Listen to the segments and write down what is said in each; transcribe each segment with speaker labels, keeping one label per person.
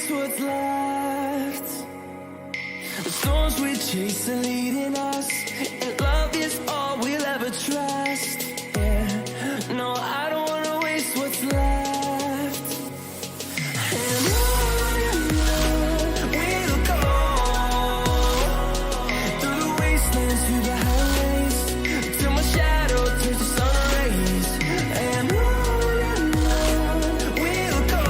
Speaker 1: waste what's left. The storms we chase are leading us, and love is all we'll ever trust. Yeah, no, I don't wanna waste what's left. And on we'll go, through the wastelands, through the highways, till my shadow turns to sun rays. And on we'll go,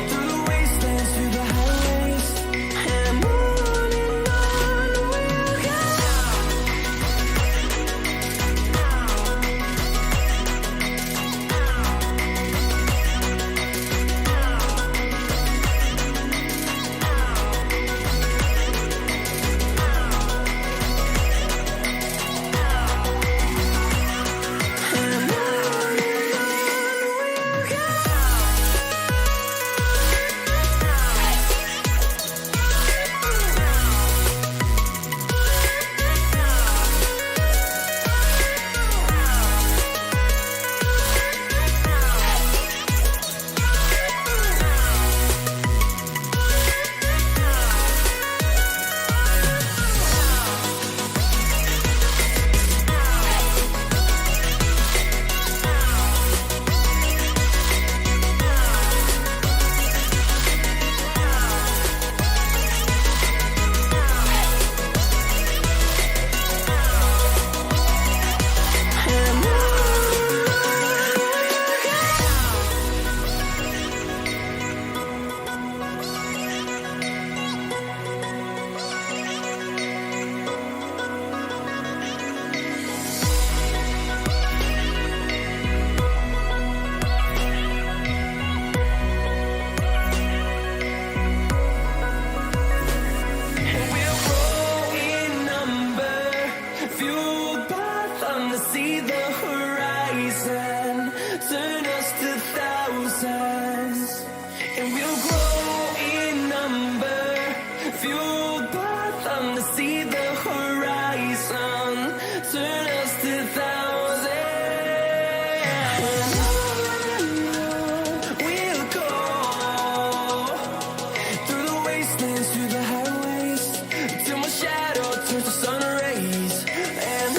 Speaker 1: through the wastelands, through the highways. And on we'll go. See the horizon, turn us to thousands, and we'll grow in number, fueled by thunder. See the horizon, turn us to thousands, and we'll go through the wastelands, through the highways, till my shadow turns to sun rays. And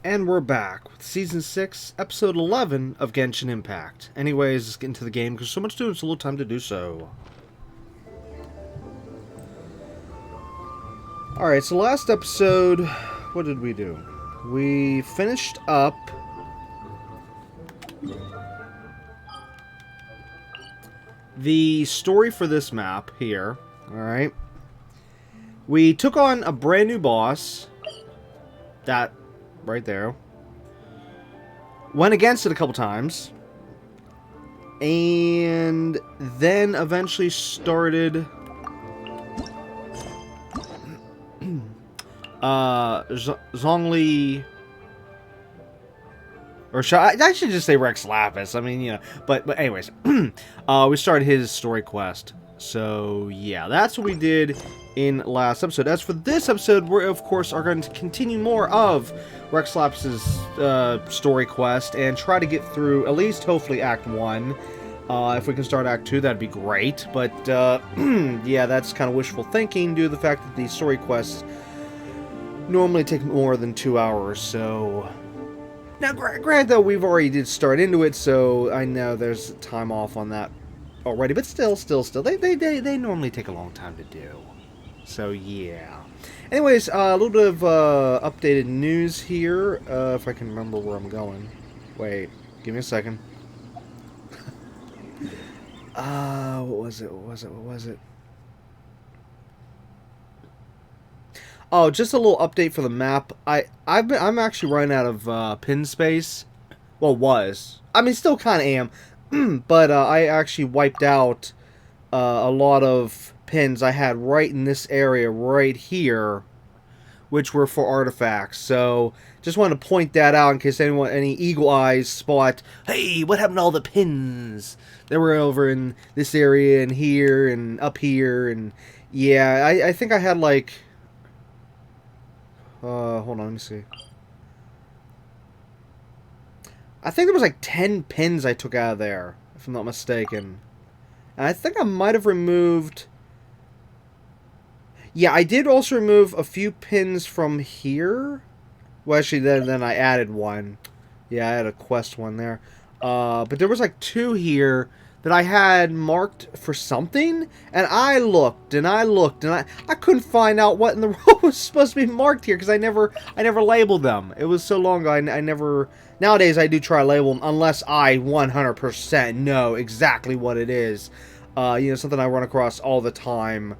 Speaker 2: And we're back with Season 6, Episode 11 of Genshin Impact. Anyways, let's get into the game, because so much to do, it's a little time to do so. Alright, so last episode, what did we do? We finished up the story for this map here. Alright. We took on a brand new boss. That right there. Went against it a couple times. And then eventually started Zhongli, or I should just say Rex Lapis. I mean, you know, but anyways, we started his story quest. So yeah, that's what we did in last episode. As for this episode, we of course are going to continue more of Rex Laps's story quest and try to get through at least hopefully Act 1. If we can start Act 2, that'd be great. But yeah, that's kind of wishful thinking due to the fact that these story quests normally take more than 2 hours. So now, granted, though, we've already did start into it, so I know there's time off on that already. But still, they normally take a long time to do. So yeah. Anyways, a little bit of updated news here. If I can remember where I'm going. Wait, give me a second. What was it? Oh, just a little update for the map. I'm actually running out of pin space. Well, was. I mean, still kind of am. But I actually wiped out a lot of pins I had right in this area right here, which were for artifacts. So just wanted to point that out in case any eagle eyes spot, hey, what happened to all the pins? They were over in this area and here and up here, and yeah, I think I had like hold on, let me see. I think there was like 10 pins I took out of there, if I'm not mistaken. And I think I might have removed... Yeah, I did also remove a few pins from here. Well, actually, then I added one. Yeah, I had a quest one there. But there was like 2 here that I had marked for something. And I looked, and I couldn't find out what in the world was supposed to be marked here. Because I never labeled them. It was so long ago, I never... Nowadays, I do try to label them unless I 100% know exactly what it is. You know, something I run across all the time.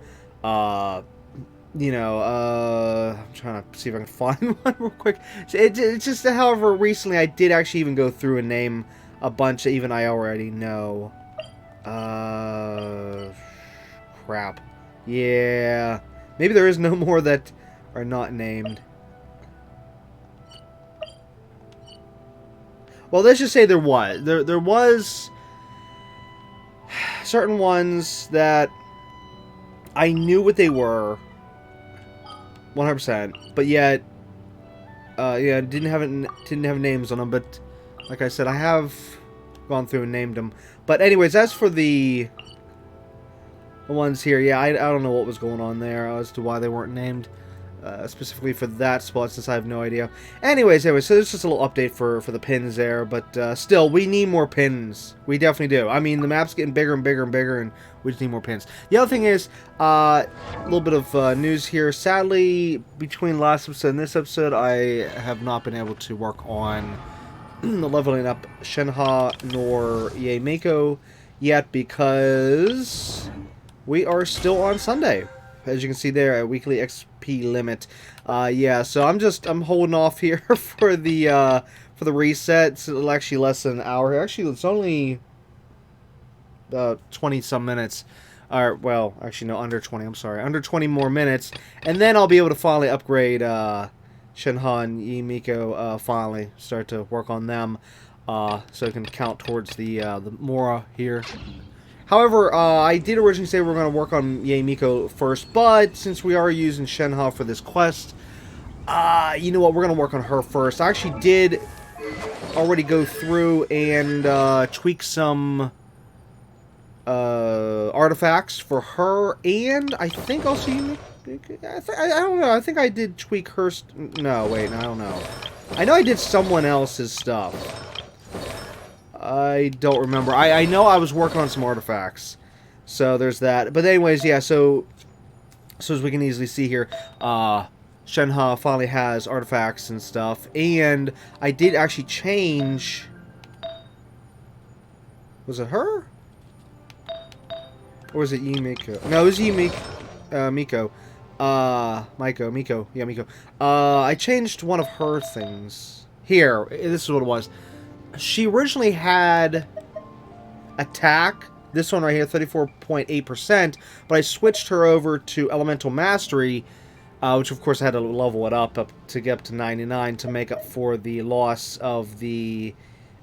Speaker 2: You know, I'm trying to see if I can find one real quick. It's just, however, recently I did actually even go through and name a bunch that even I already know. Crap. Yeah. Maybe there is no more that are not named. Well, let's just say there was. There was certain ones that I knew what they were. 100%, but yet, yeah, didn't have names on them. But like I said, I have gone through and named them. But anyways, as for the ones here, yeah, I don't know what was going on there as to why they weren't named specifically for that spot, since I have no idea. Anyways, so there's just a little update for the pins there. But still, we need more pins. We definitely do. I mean, the map's getting bigger and bigger and bigger, and we just need more pins. The other thing is, a little bit of news here. Sadly, between last episode and this episode, I have not been able to work on the leveling up Shenhe nor Miko yet, because we are still on Sunday. As you can see there, a weekly XP limit. Yeah, so I'm holding off here for the reset. So it'll actually less than an hour. Actually, it's only 20 some minutes. Or, well, actually no, under 20. I'm sorry, under 20 more minutes, and then I'll be able to finally upgrade Shenhe and Miko. Finally start to work on them, so I can count towards the Mora here. However, I did originally say we were going to work on Miko first, but since we are using Shenhe for this quest, you know what, we're going to work on her first. I actually did already go through and tweak some artifacts for her, and I think also I don't know, I think I did tweak her... No, wait, I don't know. I know I did someone else's stuff. I don't remember. I know I was working on some artifacts. So there's that. But anyways, yeah, so as we can easily see here, Shenhe finally has artifacts and stuff. And I did actually change... Was it her? Or was it Miko? No, it was Miko. Miko. Yeah, Miko. I changed one of her things. Here, this is what it was. She originally had attack, this one right here, 34.8%, but I switched her over to Elemental Mastery, which of course I had to level it up to get up to 99 to make up for the loss of the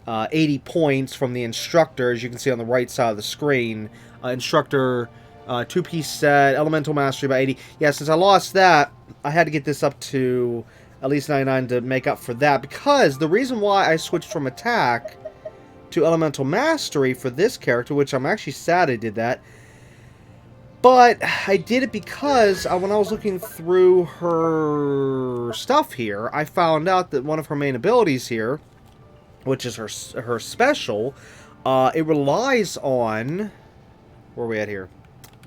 Speaker 2: 80 points from the instructor, as you can see on the right side of the screen. Instructor 2-piece set, elemental mastery by 80. Yeah, since I lost that, I had to get this up to at least 99 to make up for that. Because the reason why I switched from attack to elemental mastery for this character, which I'm actually sad I did that, but I did it because when I was looking through her stuff here, I found out that one of her main abilities here, which is her special, it relies on... Where are we at here?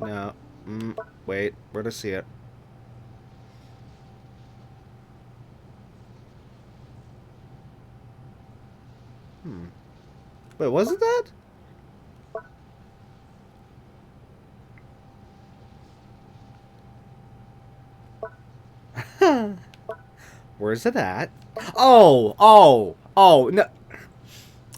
Speaker 2: No. Wait. Where to see it? Wait, wasn't that? Where's it at? Oh, no.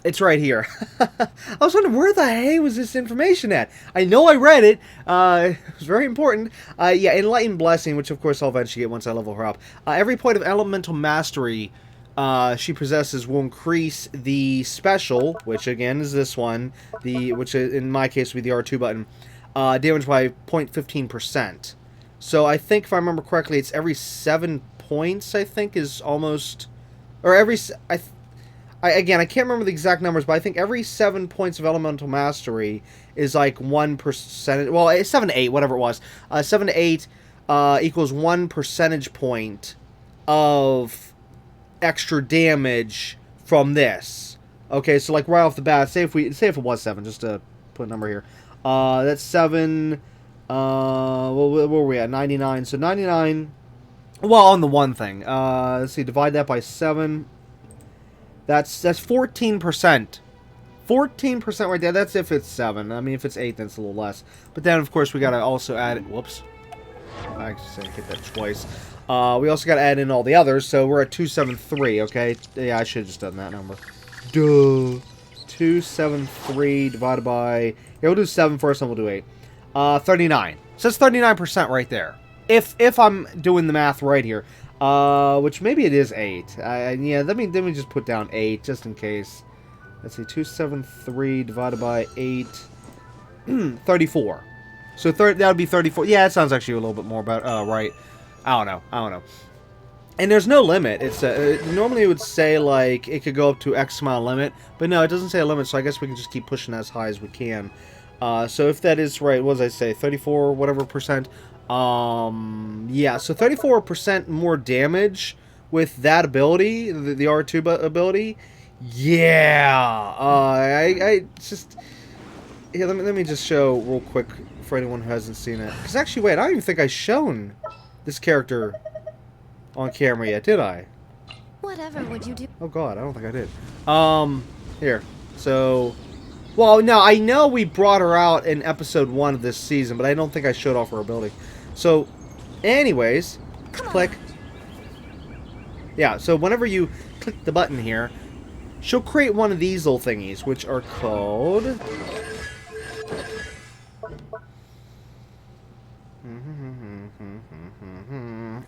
Speaker 2: It's right here. I was wondering, where the hey was this information at? I know I read it. It was very important. Yeah, Enlightened Blessing, which of course I'll eventually get once I level her up. Every point of elemental mastery she possesses will increase the special, which again is this one, which in my case would be the R2 button, damage by 0.15%. So I think, if I remember correctly, it's every 7 points, I think, is almost... Or every... Again, I can't remember the exact numbers, but I think every 7 points of elemental mastery is like 1%. Well, 7 to 8, whatever it was. 7 to 8 equals 1 percentage point of extra damage from this. Okay, so like right off the bat, say if it was 7, just to put a number here. That's 7. Where were we at? 99. So 99. Well, on the one thing. Let's see. Divide that by 7. That's 14%. 14% right there. That's if it's 7. I mean, if it's 8, then it's a little less. But then, of course, we gotta also add... Whoops. I actually hit that twice. We also gotta add in all the others, so we're at 273, okay? Yeah, I should have just done that number. Duh. 273 divided by... Here, we'll do 7 first, and we'll do 8. 39. So that's 39% right there. If I'm doing the math right here. Which maybe it is 8. Yeah, let me just put down 8 just in case. Let's see, 273 divided by 8, 34. So that would be 34. Yeah, it sounds actually a little bit more about right. I don't know. And there's no limit. It's normally it would say like it could go up to X amount limit, but no, it doesn't say a limit. So I guess we can just keep pushing as high as we can. So if that is right, what did I say? 34 whatever percent. Yeah, so 34% more damage with that ability, the R2 ability. Yeah, I just... Here, let me just show real quick for anyone who hasn't seen it. Because actually, wait, I don't even think I've shown this character on camera yet, did I?
Speaker 3: Whatever would you do?
Speaker 2: Oh god, I don't think I did. Here, so... Well, no, I know we brought her out in episode 1 of this season, but I don't think I showed off her ability. So, anyways, click. Yeah, so whenever you click the button here, she'll create one of these little thingies, which are called...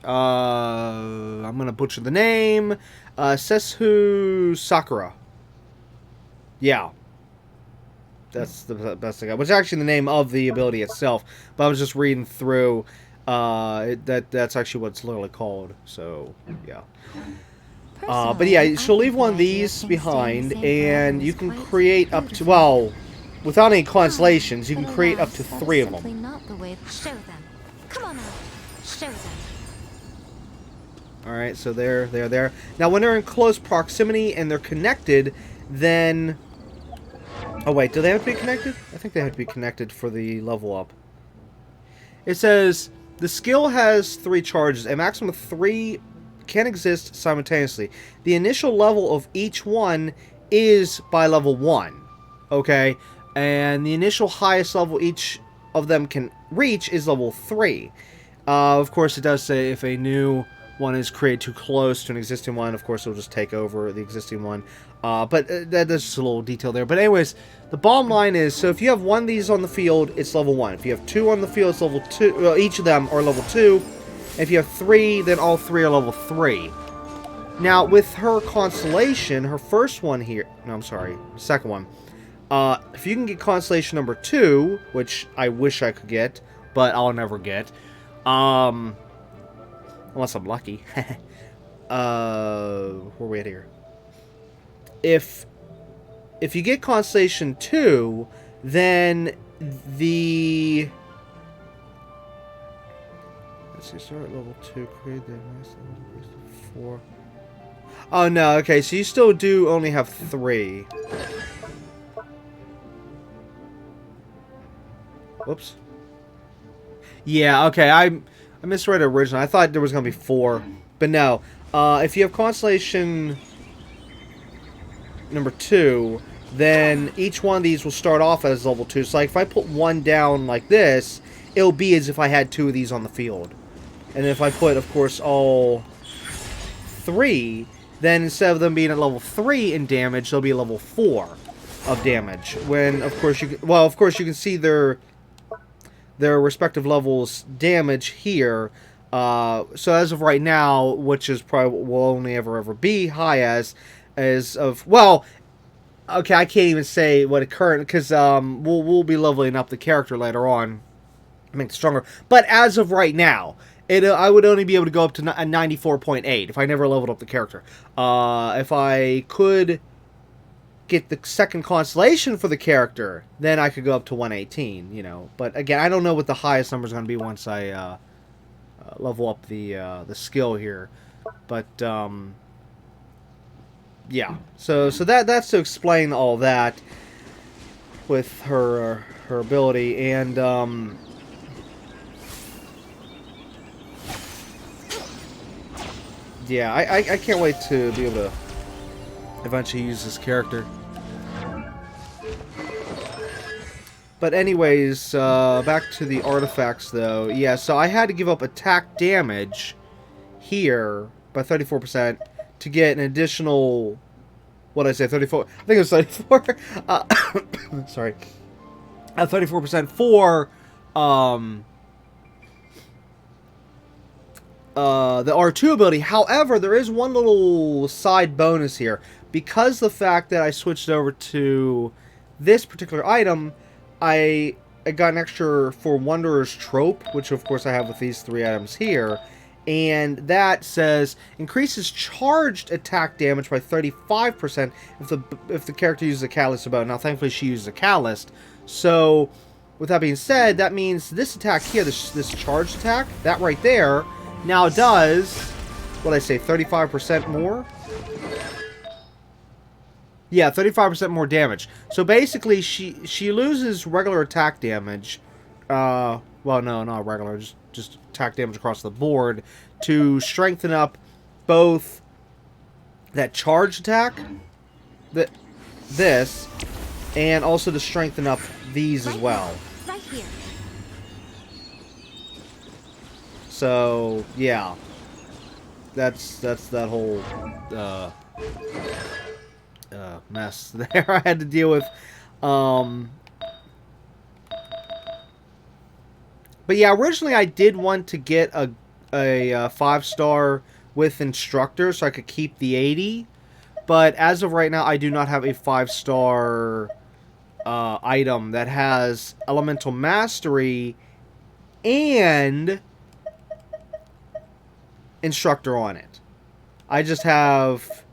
Speaker 2: I'm gonna butcher the name. Sesu Sakura. Yeah. That's the best thing. Which is actually the name of the ability itself. But I was just reading through. That's actually what it's literally called. So, yeah. But yeah, she'll leave one of these behind. And you can create up to... Well, without any constellations, you can create up to 3 of them.
Speaker 3: Show them. Come on out. Show them.
Speaker 2: Alright, so there. Now, when they're in close proximity and they're connected, then... Oh, wait, do they have to be connected? I think they have to be connected for the level up. It says, the skill has 3 charges. A maximum of 3 can exist simultaneously. The initial level of each one is by level 1. Okay? And the initial highest level each of them can reach is level 3. Of course, it does say if a new one is created too close to an existing one, of course, it'll just take over the existing one. But that's just a little detail there. But anyways, the bottom line is, so if you have one of these on the field, it's level 1. If you have 2 on the field, it's level 2. Well, each of them are level 2. If you have 3, then all 3 are level 3. Now, with her constellation, her first one here... No, I'm sorry. Second one. If you can get Constellation number 2, which I wish I could get, but I'll never get, unless I'm lucky. Where are we at here? If you get Constellation 2, then the... Let's see, start at level 2, create the mass level, increase to 4. Oh, no, okay, so you still do only have 3. Whoops. Yeah, okay, I misread it originally. I thought there was going to be 4. But no, if you have Constellation number 2, then each one of these will start off as level 2. So like if I put one down like this, it'll be as if I had 2 of these on the field. And if I put, of course, all 3, then instead of them being at level 3 in damage, they'll be level 4 of damage. When, of course, you can see their respective levels damage here. So as of right now, which is probably will only ever be high as of, well, okay, I can't even say what a current, because we'll be leveling up the character later on, make it stronger. But as of right now, I would only be able to go up to a 94.8 if I never leveled up the character. If I could get the second constellation for the character, then I could go up to 118, you know. But again, I don't know what the highest number is going to be once I level up the skill here. But yeah, so that's to explain all that with her ability. And yeah, I can't wait to be able to eventually use this character. But anyways, back to the artifacts though. Yeah, so I had to give up attack damage here by 34% to get an additional, what did I say, 34? I think it was 34. Sorry. 34% for the R2 ability. However, there is one little side bonus here. Because the fact that I switched over to this particular item, I got an extra for Wanderer's Trope, which of course I have with these 3 items here. And that says increases charged attack damage by 35% if the character uses a Catalyst bow. Now, thankfully, she uses a Catalyst. So, with that being said, that means this attack here, this charged attack, that right there, now does, what did I say, 35% more? Yeah, 35% more damage. So basically, she loses regular attack damage. Well, no, not regular, just attack damage across the board to strengthen up both that charge attack, this, and also to strengthen up these as well.
Speaker 3: Right here.
Speaker 2: So yeah, that's that whole mess there I had to deal with. But yeah, originally I did want to get a 5-star with instructor so I could keep the 80. But as of right now, I do not have a 5-star item that has elemental mastery and instructor on it. I just have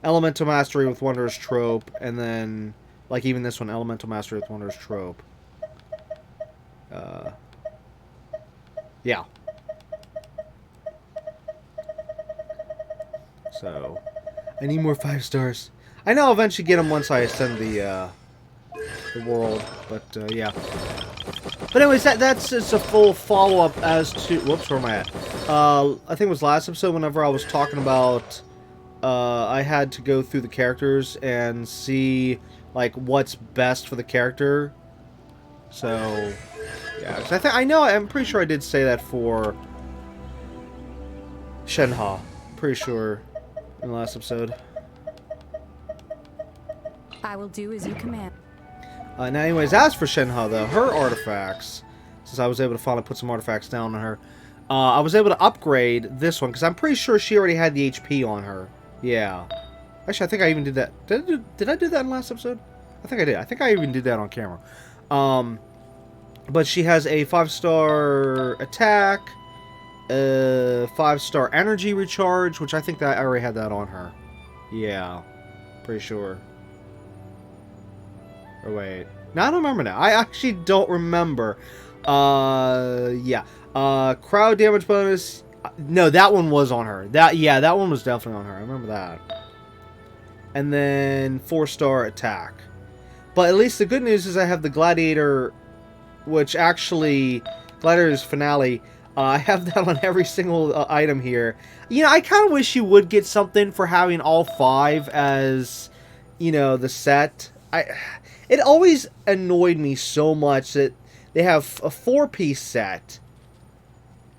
Speaker 2: elemental mastery with Wanderer's Trope, and then, like even this one, elemental mastery with Wanderer's Trope. Yeah. So, I need more 5 stars. I know I'll eventually get them once I ascend the world, but yeah. But anyways, that's just a full follow-up as to... Whoops, where am I at? I think it was last episode whenever I was talking about... I had to go through the characters and see, like, what's best for the character. So, yeah. 'Cause I'm pretty sure I did say that for Shenhe. Pretty sure in the last episode.
Speaker 3: I will do as you command.
Speaker 2: Now, anyways, as for Shenhe, though, her artifacts, since I was able to finally put some artifacts down on her, I was able to upgrade this one, because I'm pretty sure she already had the HP on her. Yeah. Actually, I think I even did that. Did I do that in the last episode? I think I did. I think I even did that on camera. But she has a 5-star attack, 5-star energy recharge, which I think that I already had that on her. Yeah, pretty sure. Or wait, no, I don't remember now. I actually don't remember. Yeah. Crowd damage bonus. No, that one was on her. That one was definitely on her. I remember that. And then 4-star attack. But at least the good news is I have the Gladiator, which actually, Gladiator's Finale, I have that on every single item here. You know, I kind of wish you would get something for having all 5 as, you know, the set. It always annoyed me so much that they have a 4-piece set,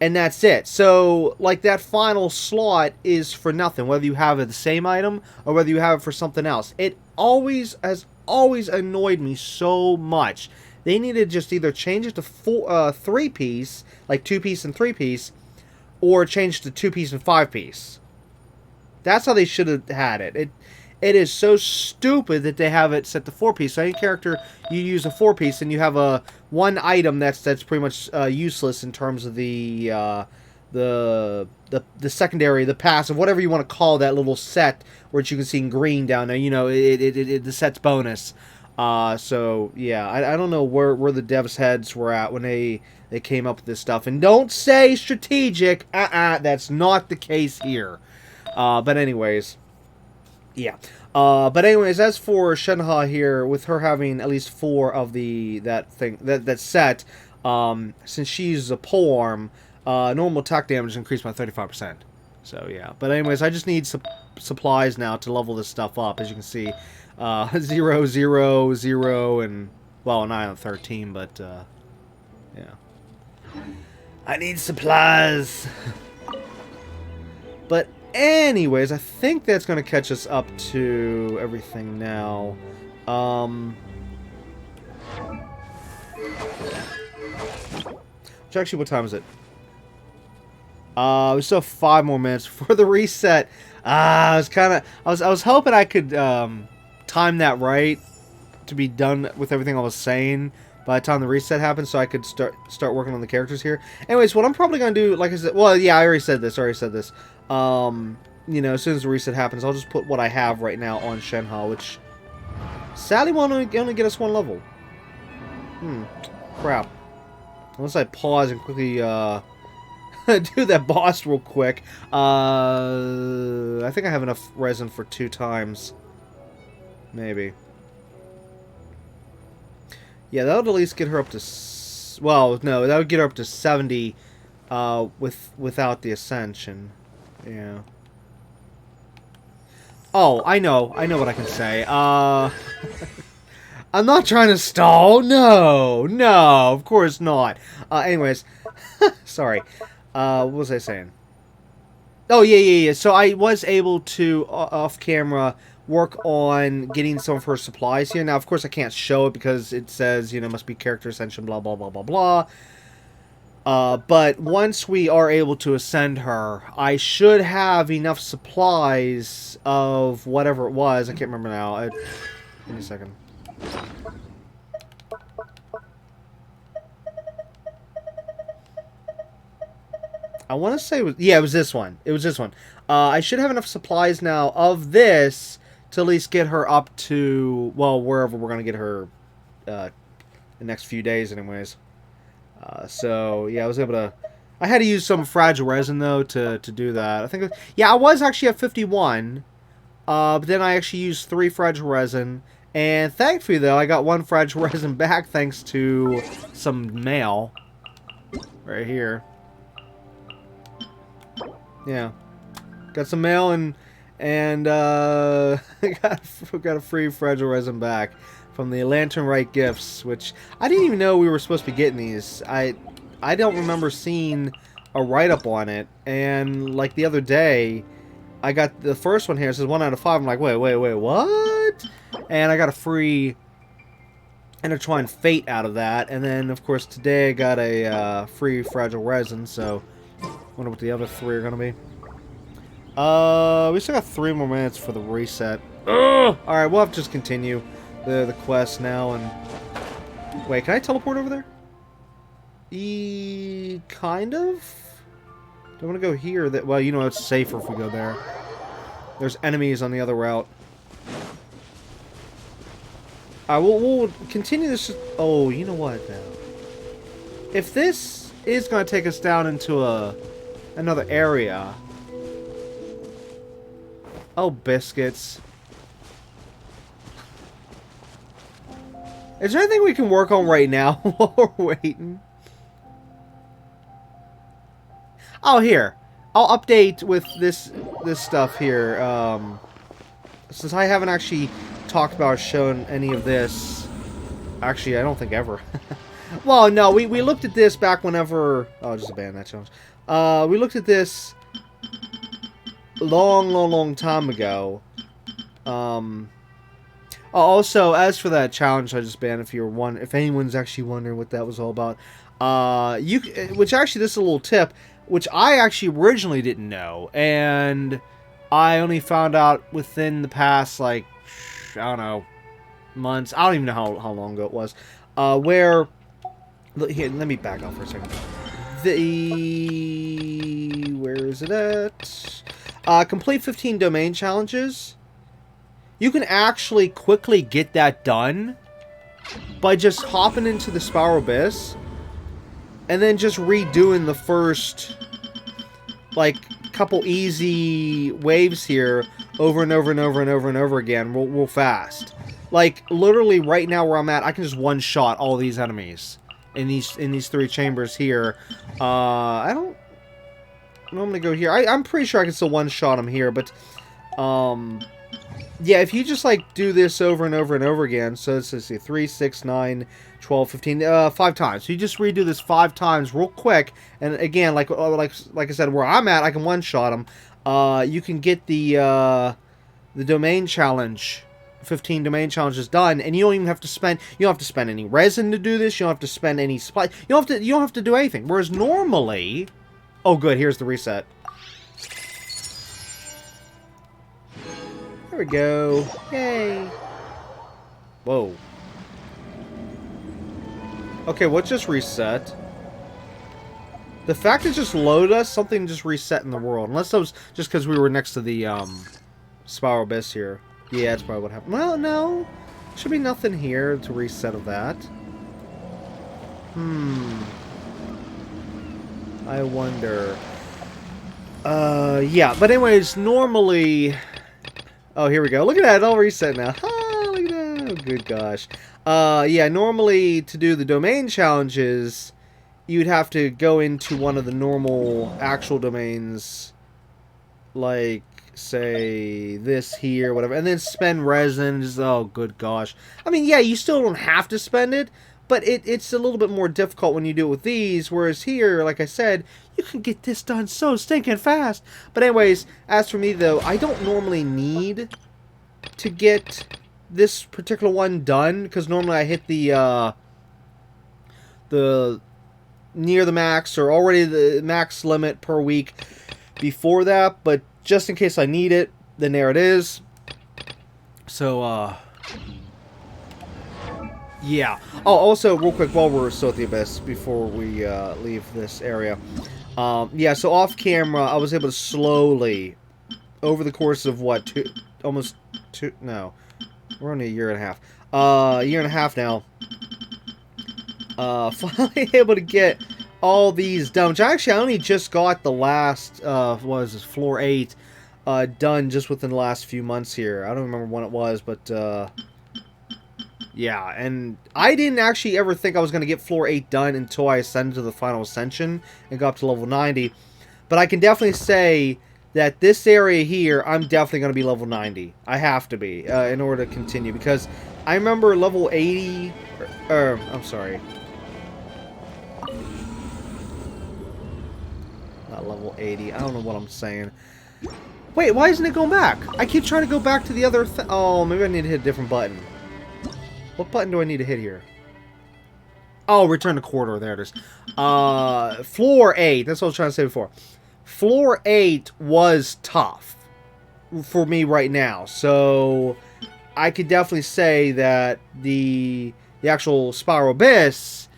Speaker 2: and that's it. So, like, that final slot is for nothing, whether you have the same item or whether you have it for something else. It always has always annoyed me so much. They need to just either change it to 3-piece, like 2-piece and 3-piece, or change to 2-piece and 5-piece. That's how they should have had it. It is so stupid that they have it set to 4-piece. So any character you use a 4-piece, and you have a one item that's pretty much useless in terms of the secondary, the passive, whatever you want to call that little set, which you can see in green down there. You know, the set's bonus. So yeah, I don't know where the devs' heads were at when they came up with this stuff. And don't say strategic. That's not the case here. But anyways. Yeah. But anyways, as for Shenhe here, with her having at least 4 of that set, since she's a polearm, normal attack damage is increased by 35%. So yeah. But anyways, I just need supplies now to level this stuff up. As you can see, 0, 0, 0, and well, 9 on 13. But yeah, I need supplies. But anyways, I think that's going to catch us up to everything now. Which actually, what time is it? We still have 5 more minutes for the reset. I was hoping I could time that right to be done with everything I was saying by the time the reset happens, so I could start working on the characters here. Anyways, what I'm probably going to do, like I said, well, yeah, I already said this. You know, as soon as the reset happens, I'll just put what I have right now on Shenhe, which sadly won't only get us 1 level. Crap. Unless I pause and quickly do that boss real quick. I think I have enough resin for 2 times. Maybe. Yeah, that would at least get her up to... Well, no, that would get her up to 70 without the Ascension. Yeah. Oh, I know what I can say. I'm not trying to stall. No, of course not. Anyways, sorry. What was I saying? Oh, yeah. So I was able to, off camera, work on getting some of her supplies here. Now, of course, I can't show it because it says, you know, must be character ascension, blah, blah, blah, blah, blah. But once we are able to ascend her, I should have enough supplies of whatever it was. I can't remember now. Give me a second. I want to say it was... Yeah, it was this one. I should have enough supplies now of this to at least get her up to, well, wherever we're going to get her the next few days anyways. So, yeah, I was able to... I had to use some fragile resin, though, to do that. I think... Yeah, I was actually at 51, but then I actually used 3 fragile resin. And thankfully, though, I got 1 fragile resin back thanks to some mail. Right here. Yeah. Got some mail and got a free fragile resin back from the Electro-Light gifts, which I didn't even know we were supposed to be getting these. I don't remember seeing a write-up on it, and like the other day, I got the first one here. It says 1 out of 5. I'm like, wait, what? And I got a free Intertwined Fate out of that, and then of course today I got a free fragile resin. So, wonder what the other 3 are gonna be. We still got 3 more minutes for the reset. Alright, we'll have to just continue. the quest now. And wait, can I teleport over there? Kind of. Do I want to go here? That well, you know, it's safer if we go there. There's enemies on the other route. We'll continue this. Oh, you know what now? If this is going to take us down into another area. Oh, biscuits. Is there anything we can work on right now while we're waiting? Oh, here. I'll update with this stuff here. Since I haven't actually talked about or shown any of this. Actually, I don't think ever. Well, no, we looked at this back whenever... Oh, just abandon that challenge. We looked at this long time ago. Also, as for that challenge I just banned, if anyone's actually wondering what that was all about, which actually, this is a little tip, which I actually originally didn't know, and I only found out within the past, like, I don't know, months. I don't even know how long ago it was. Where, here, let me back up for a second. Where is it at? Complete 15 domain challenges. You can actually quickly get that done by just hopping into the Spiral Abyss and then just redoing the first, like, couple easy waves here over and over and over and over and over again real fast. Like, literally right now where I'm at, I can just one-shot all these enemies in these 3 chambers here. I don't normally go here. I'm pretty sure I can still one-shot them here, but yeah, if you just, like, do this over and over and over again, so let's see, 3, 6, 9, 12, 15, 5 times. So you just redo this 5 times real quick, and again, like I said, where I'm at, I can one-shot them. You can get the domain challenge, 15 domain challenges done, and you don't even have to spend, you don't have to spend any resin to do this, you don't have to spend any supply, you don't have to do anything. Whereas normally, oh good, here's the reset. There we go. Yay. Whoa. Okay, what just reset? The fact it just loaded us, something just reset in the world. Unless that was just because we were next to the Spiral Abyss here. Yeah, that's probably what happened. Well, no. Should be nothing here to reset of that. I wonder. Yeah, but anyways, normally... Oh, here we go. Look at that. It all reset now. Ah, look at that. Oh, good gosh. Yeah, normally to do the domain challenges, you'd have to go into one of the normal actual domains, like, say, this here, whatever, and then spend resin. Just, oh, good gosh. I mean, yeah, you still don't have to spend it, but it's a little bit more difficult when you do it with these, whereas here, like I said, you can get this done so stinking fast. But anyways, as for me, though, I don't normally need to get this particular one done, because normally I hit the near the max, or already the max limit per week before that, but just in case I need it, then there it is. So, yeah. Oh, also, real quick, while we're still at the Abyss, before we leave this area, yeah, so off camera, I was able to slowly, over the course of what, no, we're only a year and a half now, finally able to get all these done, which actually I only just got the last, what was this, floor 8, done just within the last few months here. I don't remember when it was, but, yeah, and I didn't actually ever think I was going to get floor 8 done until I ascended to the final ascension and got up to level 90. But I can definitely say that this area here, I'm definitely going to be level 90. I have to be, in order to continue, because I remember level 80, I'm sorry. Not level 80, I don't know what I'm saying. Wait, why isn't it going back? I keep trying to go back to the other oh, maybe I need to hit a different button. What button do I need to hit here? Oh, return to corridor. There it is. Floor 8. That's what I was trying to say before. Floor 8 was tough for me right now. So, I could definitely say that the actual Spiral Abyss,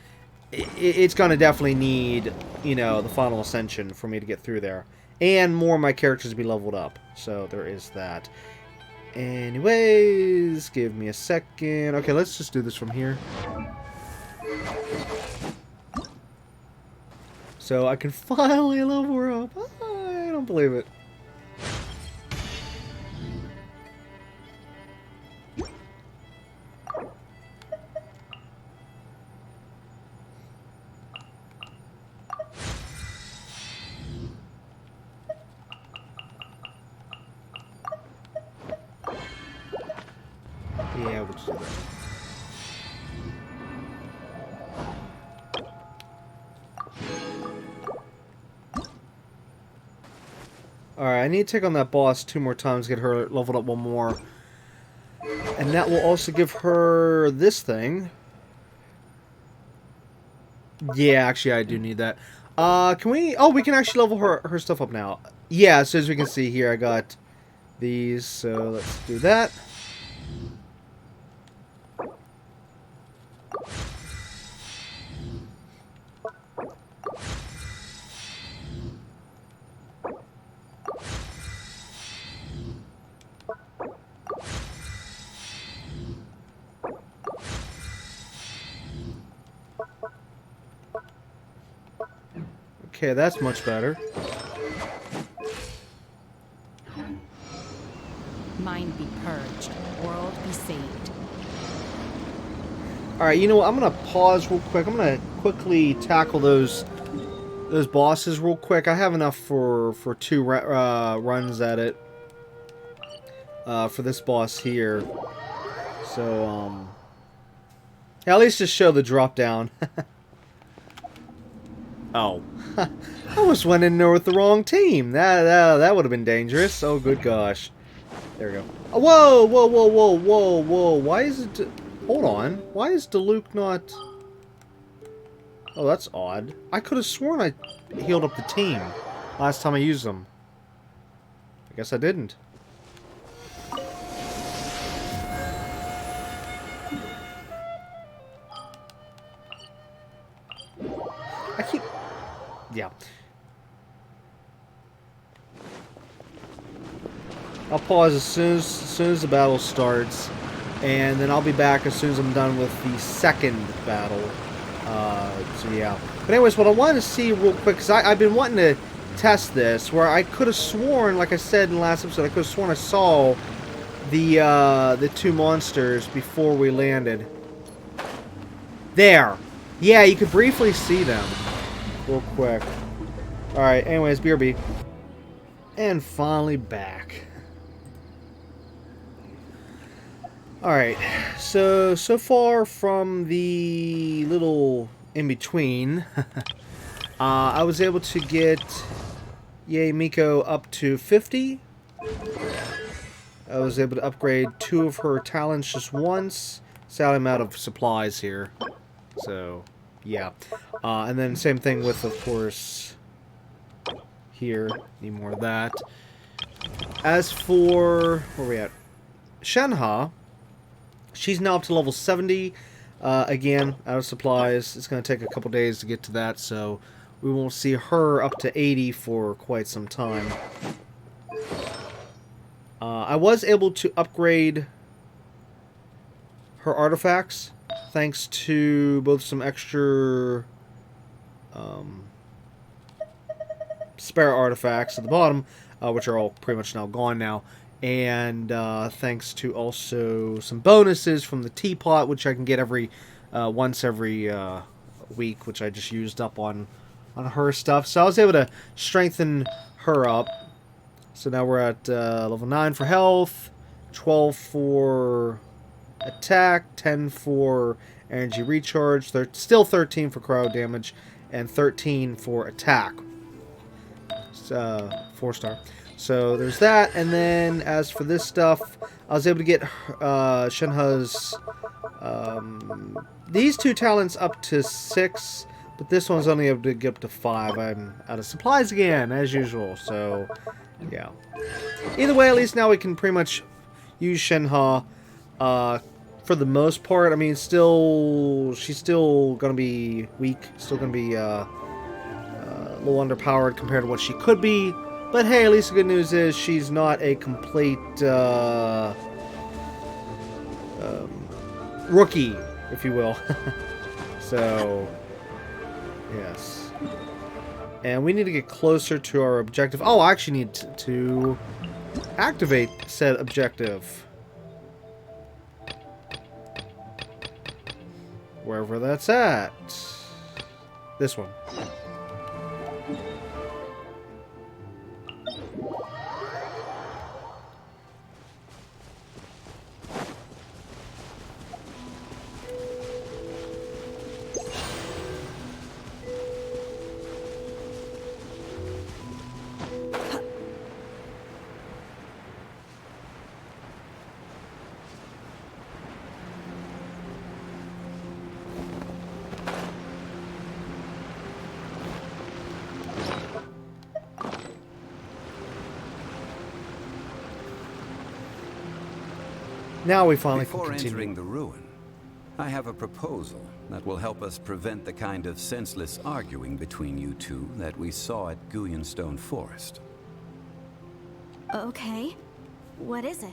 Speaker 2: it's going to definitely need, you know, the Final Ascension for me to get through there. And more of my characters to be leveled up. So there is that. Anyways, give me a second. Okay, let's just do this from here. So I can finally level her up. I don't believe it. Yeah, we'll just do that. Alright, I need to take on that boss 2 more times, get her leveled up 1 more. And that will also give her this thing. Yeah, actually I do need that. Can we... Oh, we can actually level her stuff up now. Yeah, so as we can see here, I got these, so let's do that. Okay, that's much better.
Speaker 4: Mind be purged, world be saved.
Speaker 2: Alright, you know what? I'm going to pause real quick. I'm going to quickly tackle those bosses real quick. I have enough for 2 runs at it. For this boss here. So, at least just show the drop down. Oh. I almost went in there with the wrong team. That would have been dangerous. Oh, good gosh. There we go. Oh, whoa, whoa, whoa, whoa, whoa, whoa. Why is it... Hold on. Why is Diluc not... Oh, that's odd. I could have sworn I healed up the team last time I used them. I guess I didn't. I keep... Yeah. I'll pause as soon as the battle starts, and then I'll be back as soon as I'm done with the second battle. So yeah. But anyways, what I wanted to see real quick, because I've been wanting to test this, where I could have sworn, like I said in the last episode, I could have sworn I saw the 2 monsters before we landed. There! Yeah, you could briefly see them. Real quick. Alright, anyways, BRB. And finally back. Alright, so far from the little in-between, I was able to get Yay Miko up to 50. I was able to upgrade 2 of her talents just once. Sadly, I'm out of supplies here. So, yeah. And then same thing with, of course, here. Need more of that. As for... Where are we at? Shenhe. She's now up to level 70. Again, out of supplies. It's going to take a couple days to get to that, so we won't see her up to 80 for quite some time. I was able to upgrade her artifacts, thanks to both some extra spare artifacts at the bottom, which are all pretty much now gone now, and thanks to also some bonuses from the teapot, which I can get once every week, which I just used up on her stuff. So I was able to strengthen her up. So now we're at level 9 for health, 12 for attack, 10 for energy recharge, still 13 for cryo damage, and 13 for attack. 4-star. So there's that, and then as for this stuff, I was able to get Shenhe's these 2 talents up to 6, but this one's only able to get up to 5. I'm out of supplies again, as usual, so yeah. Either way, at least now we can pretty much use Shenhe For the most part, I mean, she's still gonna be weak, still gonna be a little underpowered compared to what she could be. But hey, at least the good news is she's not a complete rookie, if you will. So, yes. And we need to get closer to our objective. Oh, I actually need to activate said objective. Wherever that's at. This one. Now we finally can
Speaker 5: Before
Speaker 2: continue.
Speaker 5: entering the ruin, I have a proposal that will help us prevent the kind of senseless arguing between you two that we saw at Guyonstone Forest.
Speaker 3: Okay. What is it?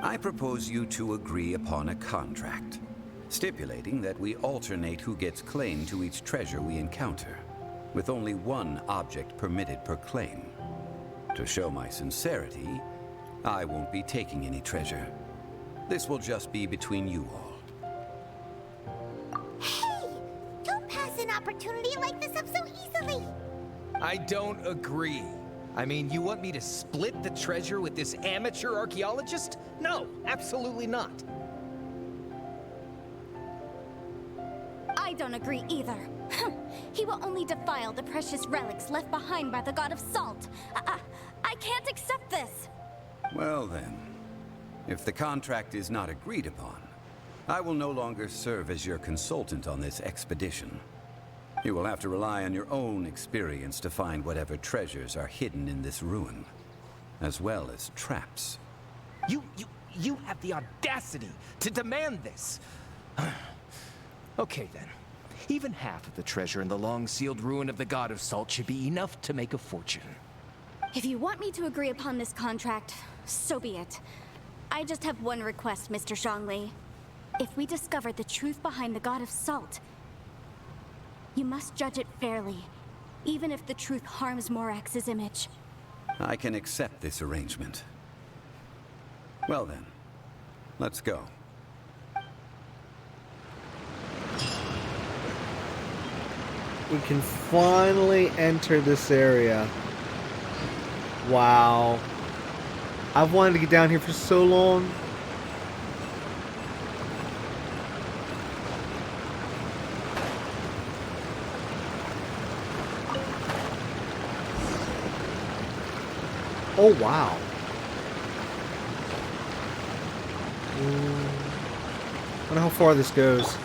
Speaker 5: I propose you two agree upon a contract, stipulating that we alternate who gets claim to each treasure we encounter, with only one object permitted per claim. To show my sincerity, I won't be taking any treasure. This will just be between you all.
Speaker 6: Hey! Don't pass an opportunity like this up so easily!
Speaker 7: I don't agree. I mean, you want me to split the treasure with this amateur archaeologist? No, absolutely not.
Speaker 3: I don't agree either. He will only defile the precious relics left behind by the god of salt. I can't accept this.
Speaker 5: Well then, if the contract is not agreed upon, I will no longer serve as your consultant on this expedition. You will have to rely on your own experience to find whatever treasures are hidden in this ruin, as well as traps.
Speaker 7: You have the audacity to demand this. Okay then. Even half of the treasure in the long-sealed ruin of the God of Salt should be enough to make a fortune.
Speaker 3: If you want me to agree upon this contract, so be it. I just have one request, Mr. Zhongli. If we discover the truth behind the God of Salt, you must judge it fairly, even if the truth harms Morax's image.
Speaker 5: I can accept this arrangement. Well then, let's go.
Speaker 2: We can finally enter this area. Wow. I've wanted to get down here for so long. Oh, wow. I wonder how far this goes.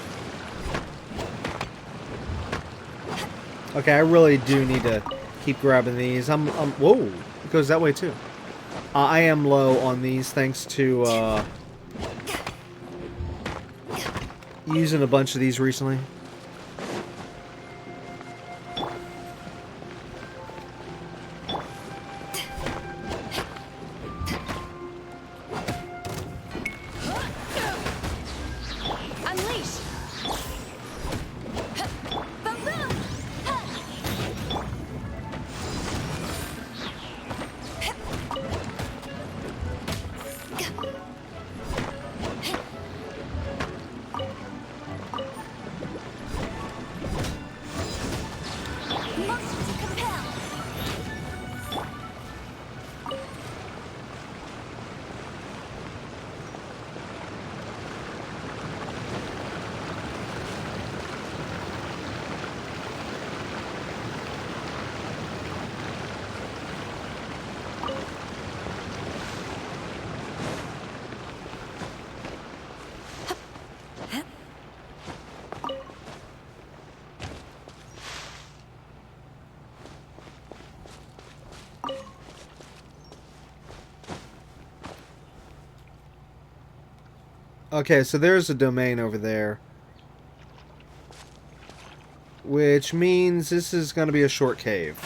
Speaker 2: Okay, I really do need to keep grabbing these. Whoa, it goes that way too. I am low on these thanks to using a bunch of these recently.
Speaker 3: Unleash!
Speaker 2: Okay, so there's a domain over there. Which means this is going to be a short cave.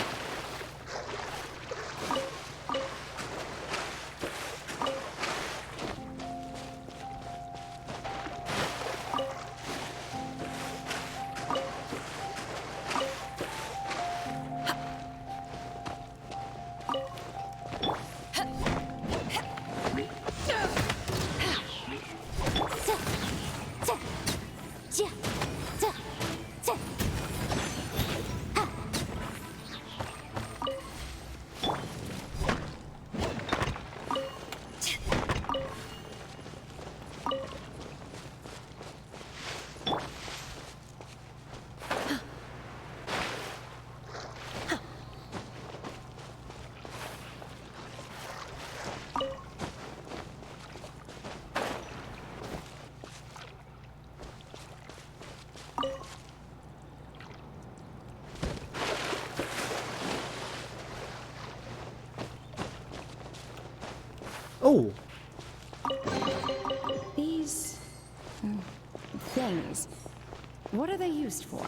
Speaker 2: Oh,
Speaker 4: These things, what are they used for?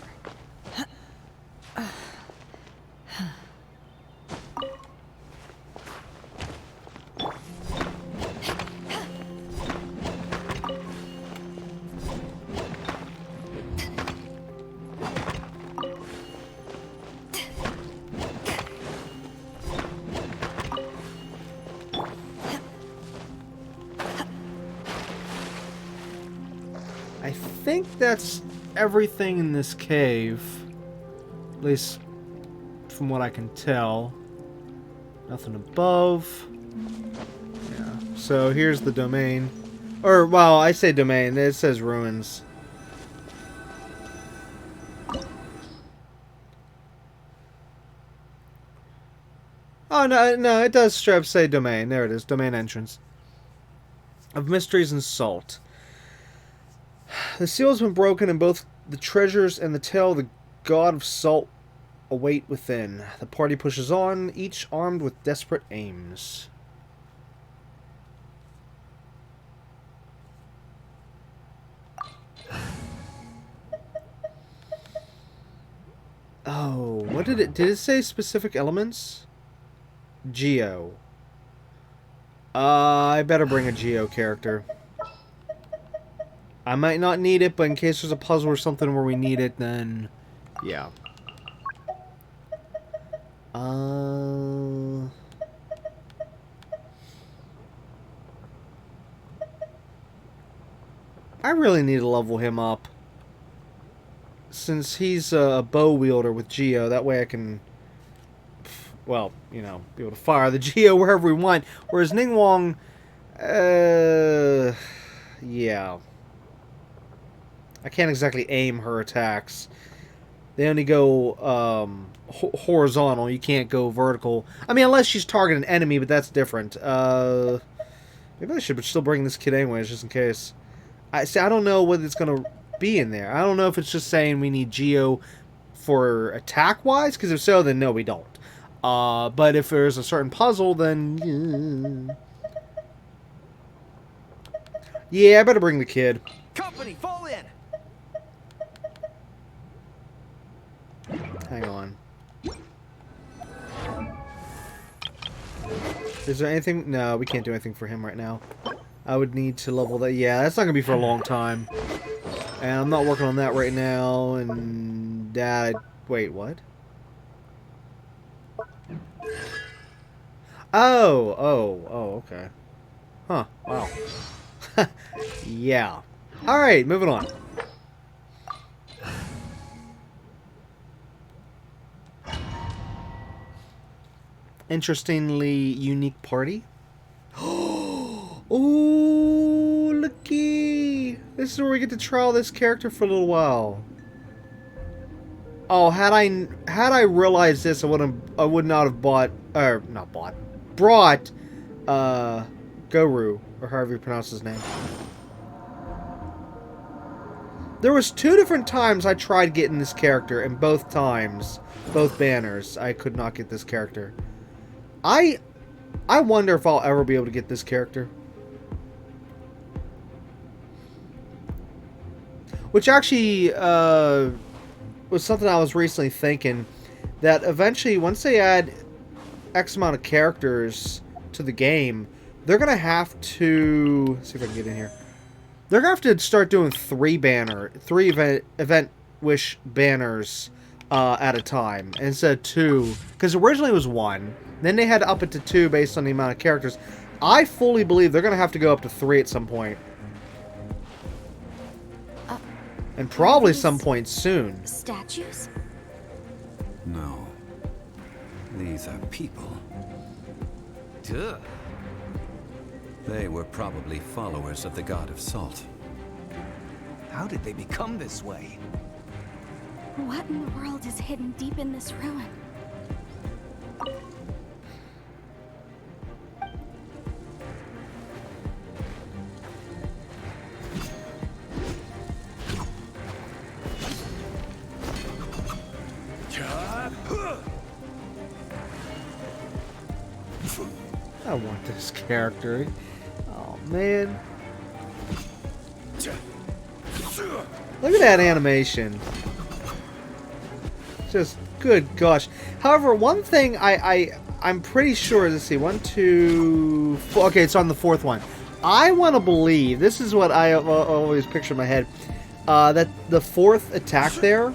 Speaker 2: I think that's everything in this cave. At least from what I can tell. Nothing above. Yeah. So here's the domain. Or, well, I say domain. It says ruins. Oh, no, it does straight up say domain. There it is. Domain entrance. Of mysteries and salt. The seal has been broken, and both the treasures and the tale of the god of salt await within. The party pushes on, each armed with desperate aims. Oh, what did it say specific elements? Geo. I better bring a Geo character. I might not need it, but in case there's a puzzle or something where we need it, then yeah. I really need to level him up. Since he's a bow wielder with Geo, that way I can, well, you know, be able to fire the Geo wherever we want. Whereas Ningguang, yeah. I can't exactly aim her attacks. They only go horizontal. You can't go vertical. I mean, unless she's targeting an enemy, but that's different. Maybe I should still bring this kid anyways, just in case. I don't know what it's going to be in there. I don't know if it's just saying we need Geo for attack-wise, because if so, then no, we don't. But if there's a certain puzzle, then... Yeah, I better bring the kid.
Speaker 7: Company, fall in!
Speaker 2: Hang on. Is there anything? No, we can't do anything for him right now. I would need to level that. Yeah, that's not going to be for a long time. And I'm not working on that right now. And wait, what? Oh, okay. Huh, wow. Yeah. Alright, moving on. Interestingly unique party. Oh, looky! This is where we get to trial this character for a little while. Oh, had I realized this, I would not have brought Goru, or however you pronounce his name. There was 2 different times I tried getting this character, and both times, both banners, I could not get this character. I wonder if I'll ever be able to get this character. Which actually was something I was recently thinking, that eventually, once they add X amount of characters to the game, they're going to have to... Let's see if I can get in here. They're going to have to start doing three event wish banners at a time instead of two. Because originally it was one. Then they had to up it to two based on the amount of characters. I fully believe they're going to have to go up to three at some point. And probably some point soon.
Speaker 3: Statues?
Speaker 5: No. These are people.
Speaker 7: Duh.
Speaker 5: They were probably followers of the god of salt.
Speaker 7: How did they become this way?
Speaker 3: What in the world is hidden deep in this ruin?
Speaker 2: I want this character. Oh, man. Look at that animation. Just, good gosh. However, one thing I'm pretty sure, let's see, 1, 2, 4, okay, it's on the fourth one. I want to believe, this is what I always picture in my head, that the fourth attack there,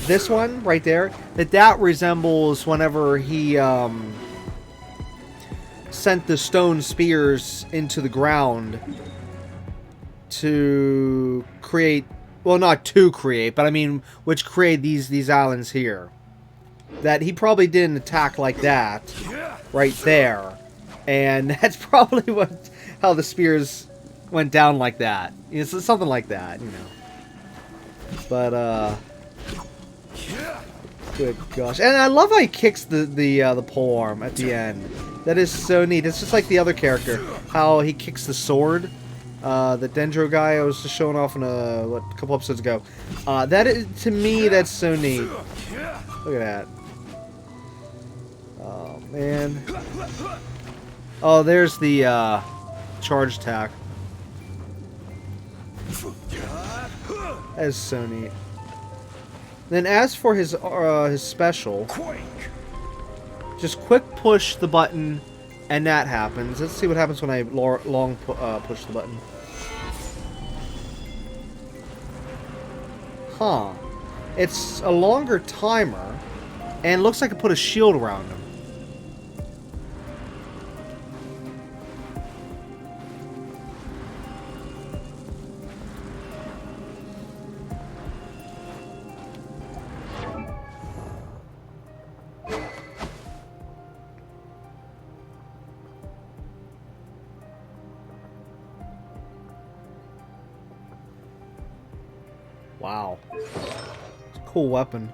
Speaker 2: this one right there, that resembles whenever he sent the stone spears into the ground to create, well, not to create, but I mean, which create these islands here. That he probably did an attack like that right there, and that's probably how the spears went down like that. You know, so something like that, you know. But good gosh, and I love how he kicks the polearm at the end. That is so neat. It's just like the other character, how he kicks the sword. The Dendro guy I was just showing off in a couple episodes ago. That is, to me, that's so neat. Look at that. Oh man. Oh, there's the charge attack. That is so neat. Then as for his special, just quick push the button, and that happens. Let's see what happens when I long push the button. Huh. It's a longer timer, and looks like I put a shield around him. Wow. It's a cool weapon.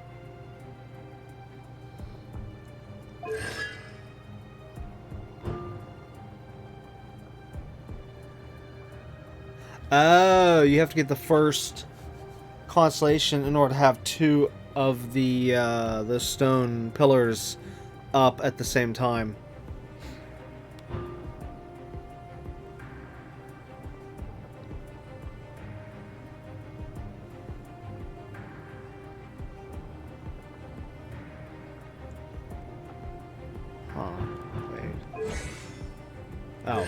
Speaker 2: Oh, you have to get the first constellation in order to have two of the stone pillars up at the same time. Oh.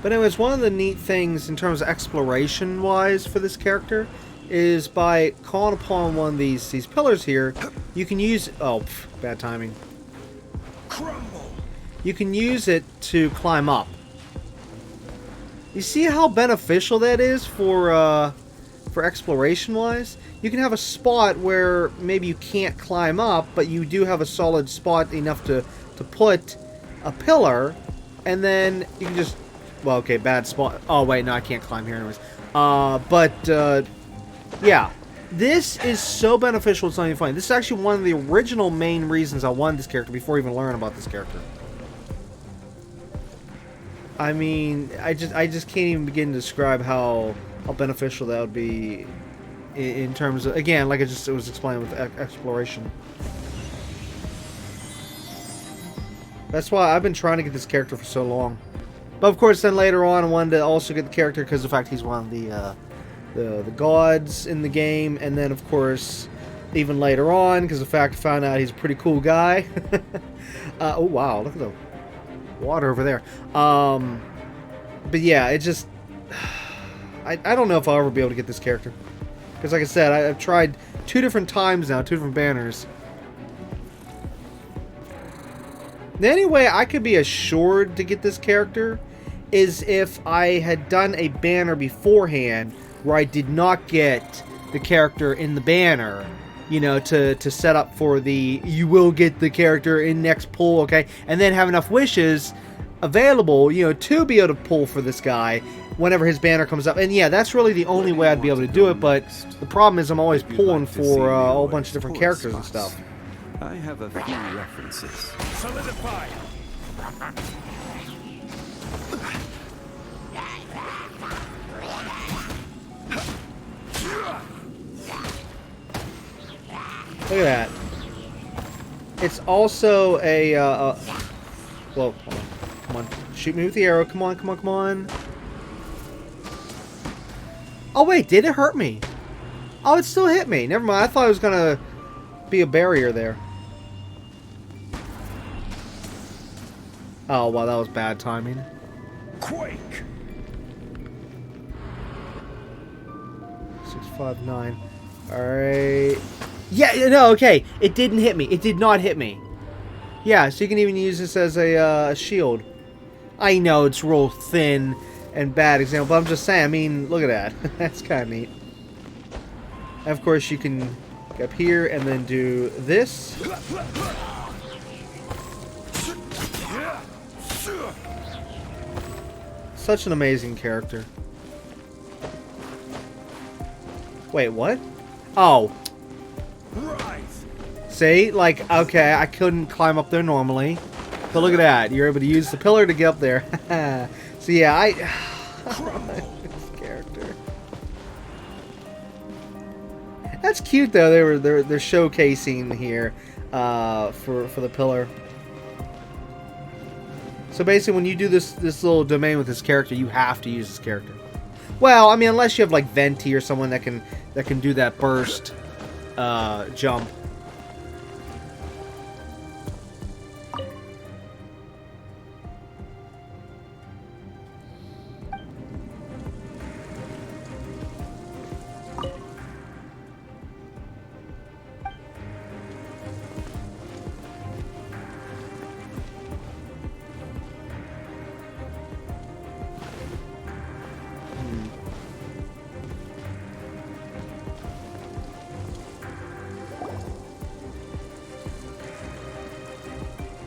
Speaker 2: But anyways, one of the neat things in terms of exploration-wise for this character is by calling upon one of these pillars here, you can use... Oh, bad timing.
Speaker 7: Crumble.
Speaker 2: You can use it to climb up. You see how beneficial that is for exploration-wise? You can have a spot where maybe you can't climb up, but you do have a solid spot enough to put a pillar, and then you can just... Well, okay, bad spot. Oh, wait, no, I can't climb here anyways. Yeah. This is so beneficial, it's not even funny. This is actually one of the original main reasons I wanted this character before even learning about this character. I mean, I just can't even begin to describe how beneficial that would be in terms of, again, like it was explained with exploration. That's why I've been trying to get this character for so long. But of course, then later on, I wanted to also get the character because of the fact he's one of the gods in the game, and then of course, even later on, because of the fact I found out he's a pretty cool guy. Oh wow, look at the water over there. But yeah, it just I don't know if I'll ever be able to get this character because, like I said, I've tried 2 different times now, 2 different banners. The only way I could be assured to get this character is if I had done a banner beforehand where I did not get the character in the banner, you know, to set up for the you will get the character in next pull, okay, and then have enough wishes available, you know, to be able to pull for this guy whenever his banner comes up. And yeah, that's really the only way I'd be able to do it, but the problem is I'm always pulling for a whole bunch of different characters and stuff.
Speaker 5: I have a few references.
Speaker 7: Solidify.
Speaker 2: Look at that. It's also a, well, hold on. Come on. Shoot me with the arrow. Come on, come on, come on. Oh, wait. Did it hurt me? Oh, it still hit me. Never mind. I thought it was going to be a barrier there. Oh, wow. That was bad timing.
Speaker 7: Quake.
Speaker 2: 659. Alright. Yeah, no, okay. It didn't hit me. It did not hit me. Yeah, so you can even use this as a shield. I know it's real thin and bad example, but I'm just saying, I mean, look at that. That's kind of neat. And of course, you can get up here and then do this. Such an amazing character. Wait, what? Oh.
Speaker 7: Right.
Speaker 2: See? Like, okay, I couldn't climb up there normally. But look at that. You're able to use the pillar to get up there. So yeah, this character. That's cute though. They're showcasing here for the pillar. So basically, when you do this little domain with this character, you have to use this character. Well, I mean, unless you have like Venti or someone that can do that burst jump.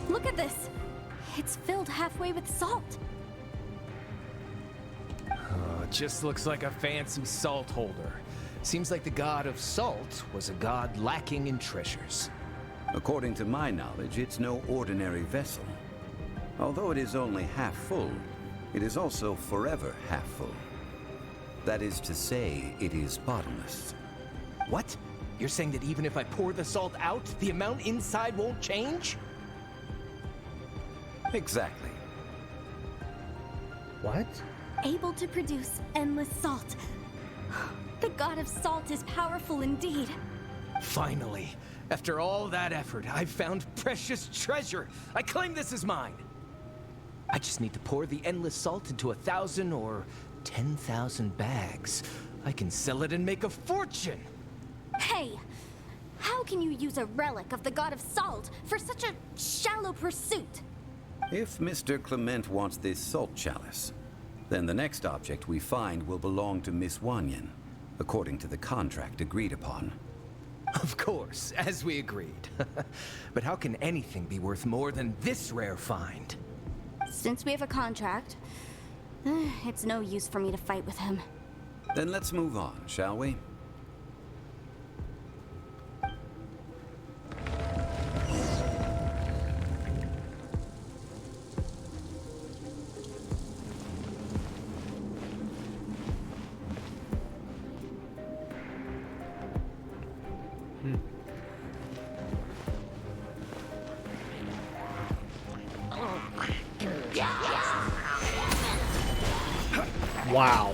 Speaker 3: Look at this. It's filled halfway with salt.
Speaker 7: Just looks like a fancy salt holder. Seems like the god of salt was a god lacking in treasures.
Speaker 5: According to my knowledge, it's no ordinary vessel. Although it is only half full, it is also forever half full. That is to say, it is bottomless.
Speaker 7: What? You're saying that even if I pour the salt out, the amount inside won't change?
Speaker 5: Exactly.
Speaker 2: What?
Speaker 3: Able to produce endless salt. The god of salt is powerful indeed.
Speaker 7: Finally, after all that effort, I've found precious treasure. I claim this as mine. I just need to pour the endless salt into 1,000 or 10,000 bags. I can sell it and make a fortune.
Speaker 3: Hey, how can you use a relic of the god of salt for such a shallow pursuit?
Speaker 5: If Mr. Clement wants this salt chalice, then the next object we find will belong to Miss Wanyan, according to the contract agreed upon.
Speaker 7: Of course, as we agreed. But how can anything be worth more than this rare find?
Speaker 3: Since we have a contract, it's no use for me to fight with him.
Speaker 5: Then let's move on, shall we?
Speaker 2: Wow.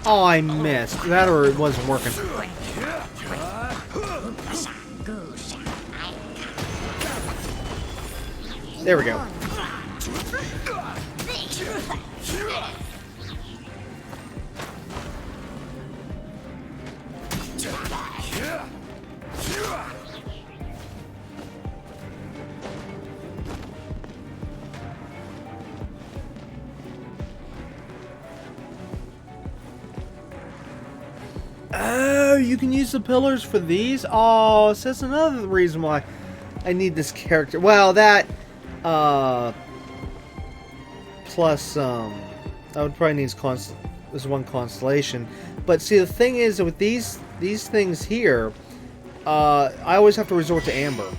Speaker 2: Oh, I missed. That or it wasn't working. There we go. Oh, you can use the pillars for these? Oh, so that's another reason why I need this character. Well, that, plus, I would probably need this one constellation. But see, the thing is, with these things here, I always have to resort to Amber.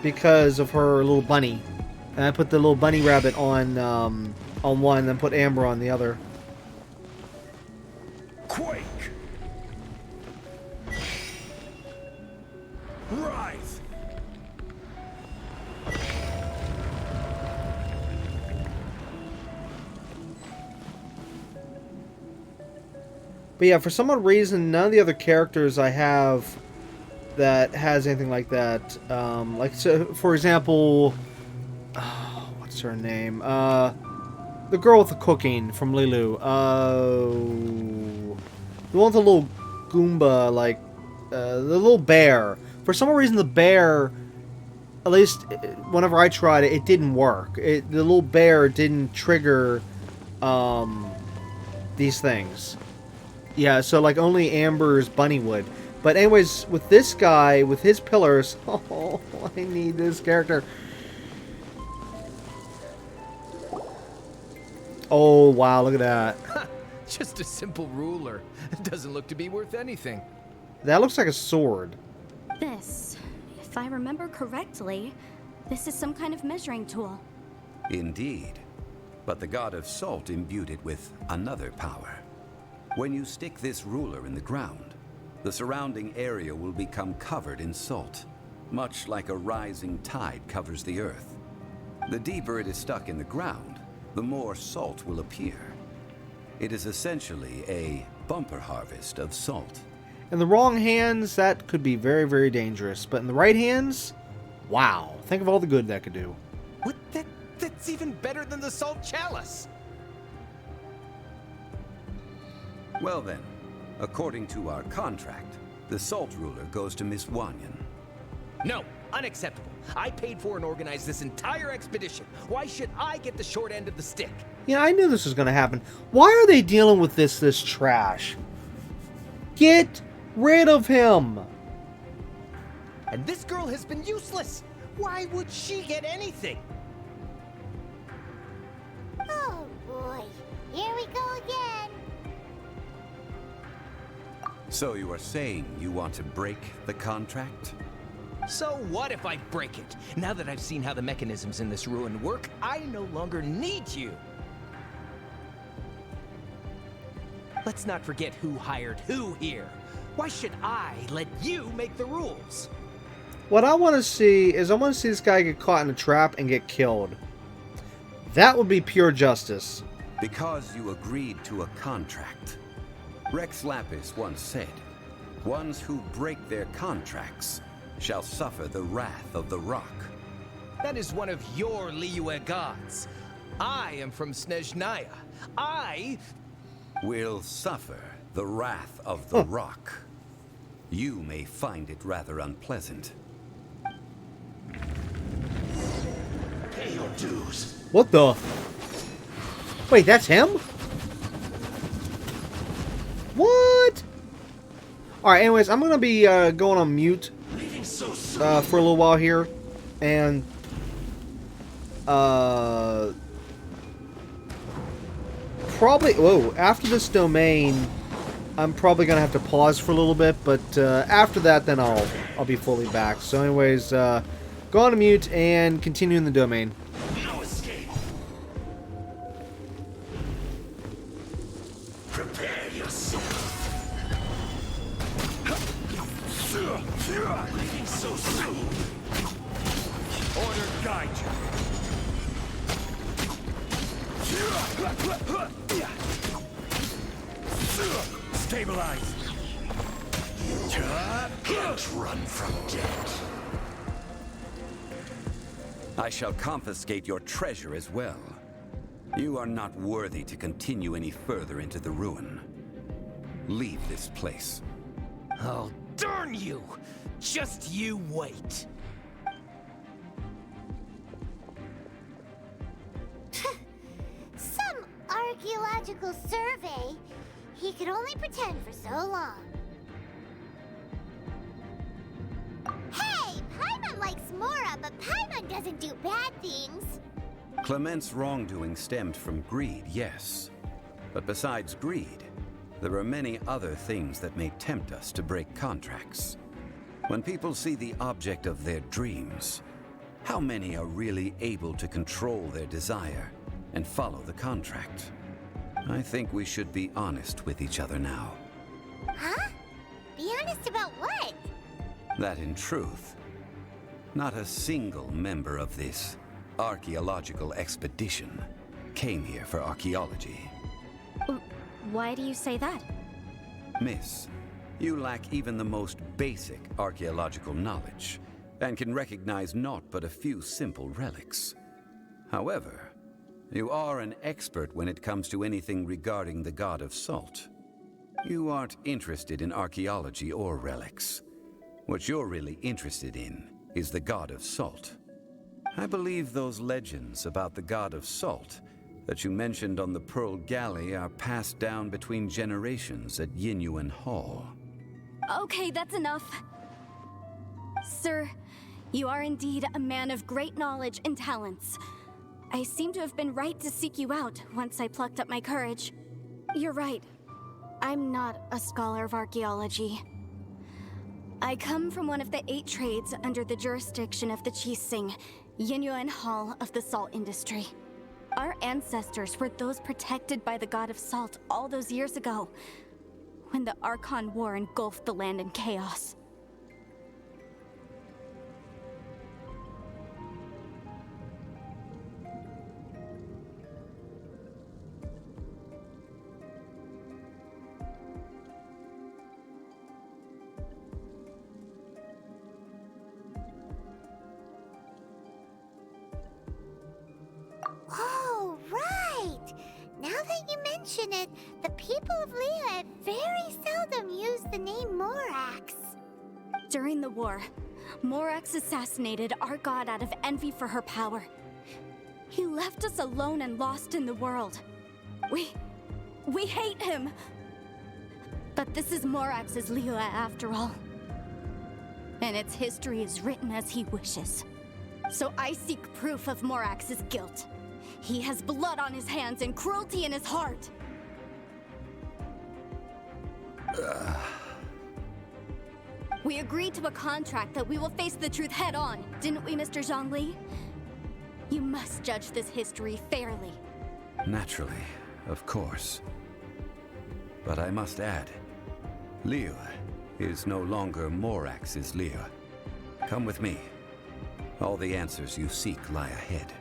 Speaker 2: Because of her little bunny. And I put the little bunny rabbit on one, then put Amber on the other.
Speaker 7: Quake! Rise!
Speaker 2: But yeah, for some odd reason, none of the other characters I have that has anything like that. Like, so, for example, what's her name? The girl with the cooking from Lilu. The one with the little Goomba, like, the little bear. For some reason, the bear, at least whenever I tried it, it didn't work. The little bear didn't trigger these things. Yeah, so like only Amber's bunny would. But anyways, with this guy, with his pillars, oh, I need this character. Oh, wow, look at that.
Speaker 7: Just a simple ruler. It doesn't look to be worth anything.
Speaker 2: That looks like a sword.
Speaker 3: This, if I remember correctly, this is some kind of measuring tool.
Speaker 5: Indeed. But the god of salt imbued it with another power. When you stick this ruler in the ground, the surrounding area will become covered in salt, much like a rising tide covers the earth. The deeper it is stuck in the ground, the more salt will appear. It is essentially a bumper harvest of salt.
Speaker 2: In the wrong hands, that could be very, very dangerous. But in the right hands, wow. Think of all the good that could do.
Speaker 7: What? That's even better than the salt chalice!
Speaker 5: Well then, according to our contract, the salt ruler goes to Miss Wanyan.
Speaker 7: No, unacceptable. I paid for and organized this entire expedition. Why should I get the short end of the stick?
Speaker 2: Yeah, I knew this was going to happen. Why are they dealing with this trash? Get rid of him!
Speaker 7: And this girl has been useless. Why would she get anything?
Speaker 6: Oh boy, here we go again.
Speaker 5: So you are saying you want to break the contract?
Speaker 7: So what if I break it? Now that I've seen how the mechanisms in this ruin work, I no longer need you. Let's not forget who hired who here. Why should I let you make the rules?
Speaker 2: What I want to see is I want to see this guy get caught in a trap and get killed. That would be pure justice.
Speaker 5: Because you agreed to a contract. Rex Lapis once said, "Ones who break their contracts shall suffer the wrath of the rock."
Speaker 7: That is one of your Liyue gods. I am from Snezhnaya. I
Speaker 5: will suffer the wrath of the rock. You may find it rather unpleasant.
Speaker 8: Pay your dues.
Speaker 2: What the? Wait, that's him? What? Alright, anyways, I'm going to be going on mute
Speaker 8: Leaving so soon.
Speaker 2: for a little while here. And probably, whoa, after this domain, I'm probably going to have to pause for a little bit. But after that, then I'll be fully back. So anyways, go on mute and continue in the domain.
Speaker 8: No escape. Prepare yourself. Leaving so soon.
Speaker 7: order guide you.
Speaker 8: Stabilize. Can't run from death.
Speaker 5: I shall confiscate your treasure as well. You are not worthy to continue any further into the ruin. Leave this place.
Speaker 7: Oh, darn you! Just you wait.
Speaker 6: Some archaeological survey. He could only pretend for so long. Hey, Paimon likes Mora, but Paimon doesn't do bad things.
Speaker 5: Clement's wrongdoing stemmed from greed, yes. But besides greed, there are many other things that may tempt us to break contracts. When people see the object of their dreams, how many are really able to control their desire and follow the contract? I think we should be honest with each other now.
Speaker 6: Huh? Be honest about what?
Speaker 5: That in truth, not a single member of this archaeological expedition came here for archaeology.
Speaker 3: Why do you say that?
Speaker 5: Miss, you lack even the most basic archaeological knowledge, and can recognize naught but a few simple relics. However, you are an expert when it comes to anything regarding the god of salt. You aren't interested in archaeology or relics. What you're really interested in is the god of salt. I believe those legends about the god of salt that you mentioned on the Pearl Galley are passed down between generations at Yinyuan Hall.
Speaker 3: Okay, that's enough. Sir, you are indeed a man of great knowledge and talents. I seem to have been right to seek you out once I plucked up my courage. You're right. I'm not a scholar of archaeology. I come from one of the 8 trades under the jurisdiction of the Qixing, Yinyuan Hall of the salt industry. Our ancestors were those protected by the god of salt all those years ago, when the Archon War engulfed the land in chaos.
Speaker 6: Oh, right! Now that you mention it, the people of Liyue very seldom use the name Morax.
Speaker 3: During the war, Morax assassinated our god out of envy for her power. He left us alone and lost in the world. We hate him! But this is Morax's Liyue after all. And its history is written as he wishes. So I seek proof of Morax's guilt. He has blood on his hands and cruelty in his heart. We agreed to a contract that we will face the truth head on, didn't we, Mr. Zhongli? You must judge this history fairly.
Speaker 5: Naturally, of course. But I must add, Liyue is no longer Morax's Leah. Come with me. All the answers you seek lie ahead.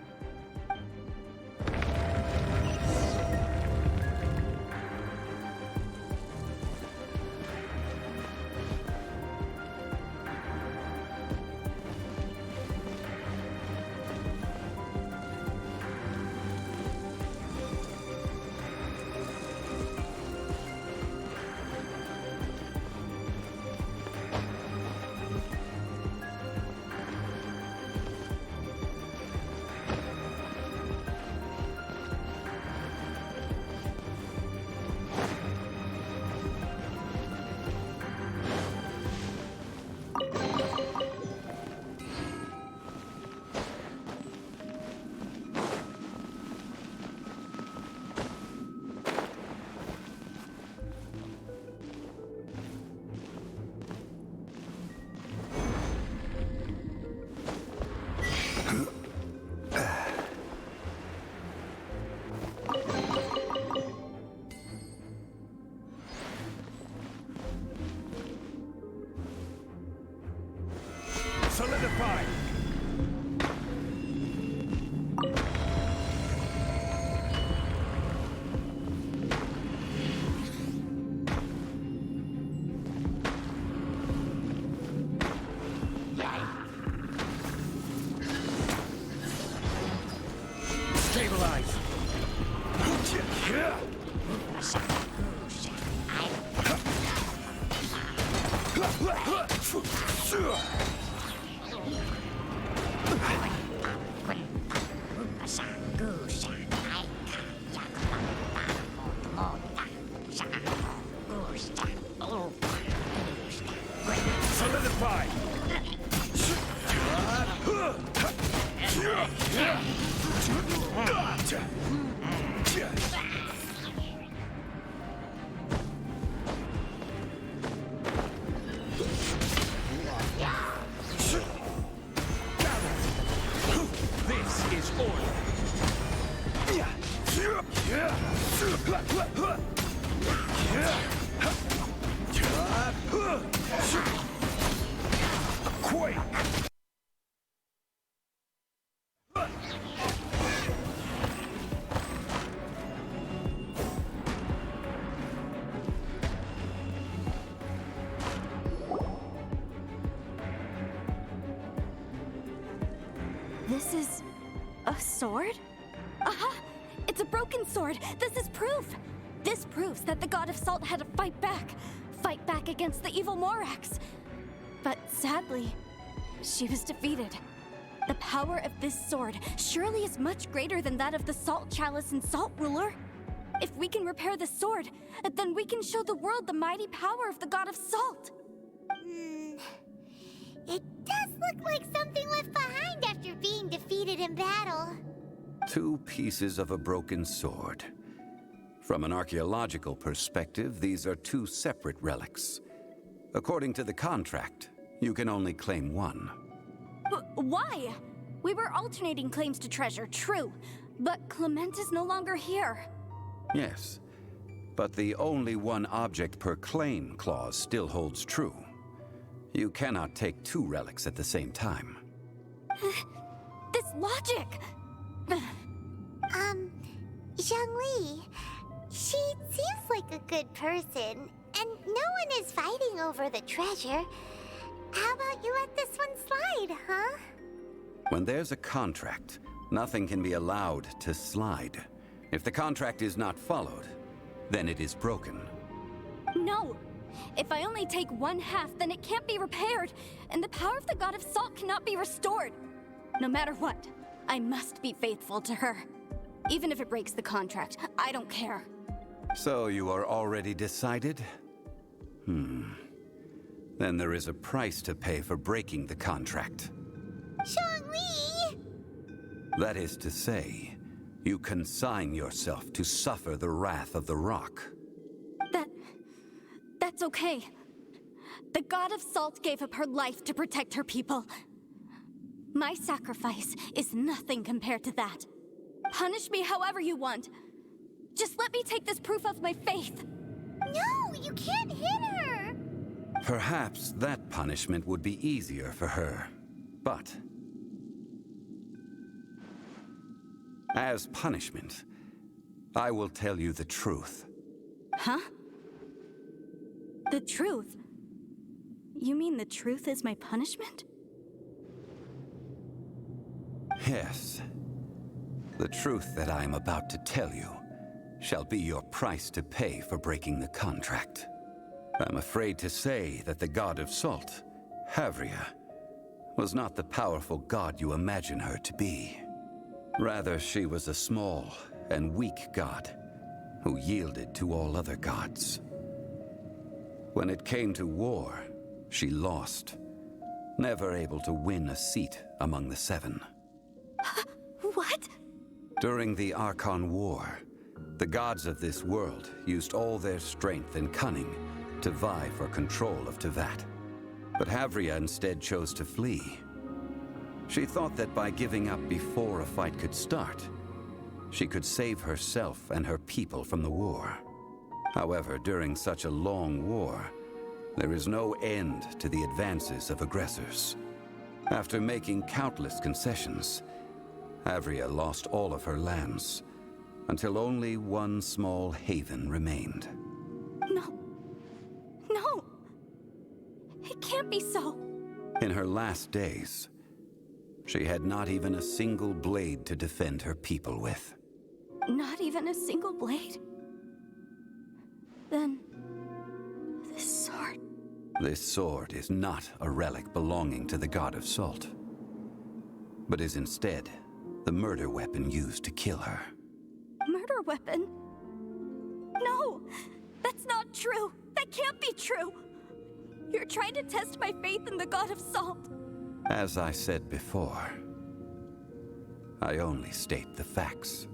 Speaker 8: Solidify! Stabilize! Solidify! This is order. Quake!
Speaker 3: This is a sword? Uh-huh! It's a broken sword! This is proof! This proves that the God of Salt had to fight back. Fight back against the evil Morax. But sadly, she was defeated. The power of this sword surely is much greater than that of the Salt Chalice and Salt Ruler. If we can repair the sword, then we can show the world the mighty power of the God of Salt.
Speaker 6: It does look like something left behind after being defeated in battle.
Speaker 5: 2 pieces of a broken sword. From an archaeological perspective, these are 2 separate relics. According to the contract, you can only claim one.
Speaker 3: Why? We were alternating claims to treasure, true. But Clement is no longer here.
Speaker 5: Yes, but the only one object per claim clause still holds true. You cannot take 2 relics at the same time.
Speaker 3: This logic!
Speaker 6: Zhongli, she seems like a good person, and no one is fighting over the treasure. How about you let this one slide, huh?
Speaker 5: When there's a contract, nothing can be allowed to slide. If the contract is not followed, then it is broken.
Speaker 3: No! If I only take 1/2, then it can't be repaired, and the power of the God of Salt cannot be restored. No matter what, I must be faithful to her. Even if it breaks the contract, I don't care.
Speaker 5: So you are already decided? Then there is a price to pay for breaking the contract.
Speaker 6: Zhongli!
Speaker 5: That is to say, you consign yourself to suffer the wrath of the rock.
Speaker 3: That's okay. The God of Salt gave up her life to protect her people. My sacrifice is nothing compared to that. Punish me however you want. Just let me take this proof of my faith.
Speaker 6: No, you can't hit her!
Speaker 5: Perhaps that punishment would be easier for her, but as punishment, I will tell you the truth.
Speaker 3: Huh? The truth? You mean the truth is my punishment?
Speaker 5: Yes. The truth that I am about to tell you shall be your price to pay for breaking the contract. I'm afraid to say that the god of salt, Havria, was not the powerful god you imagine her to be. Rather, she was a small and weak god who yielded to all other gods. When it came to war, she lost, never able to win a seat among the seven.
Speaker 3: What?
Speaker 5: During the Archon War, the gods of this world used all their strength and cunning to vie for control of Tevat. But Havria instead chose to flee. She thought that by giving up before a fight could start, she could save herself and her people from the war. However, during such a long war, there is no end to the advances of aggressors. After making countless concessions, Havria lost all of her lands, until only one small haven remained.
Speaker 3: No. No! It can't be so!
Speaker 5: In her last days, she had not even a single blade to defend her people with.
Speaker 3: Not even a single blade? Then... this sword...
Speaker 5: This sword is not a relic belonging to the god of salt, but is instead the murder weapon used to kill her.
Speaker 3: Murder weapon? No! That's not true! That can't be true! You're trying to test my faith in the god of salt!
Speaker 5: As I said before, I only state the facts.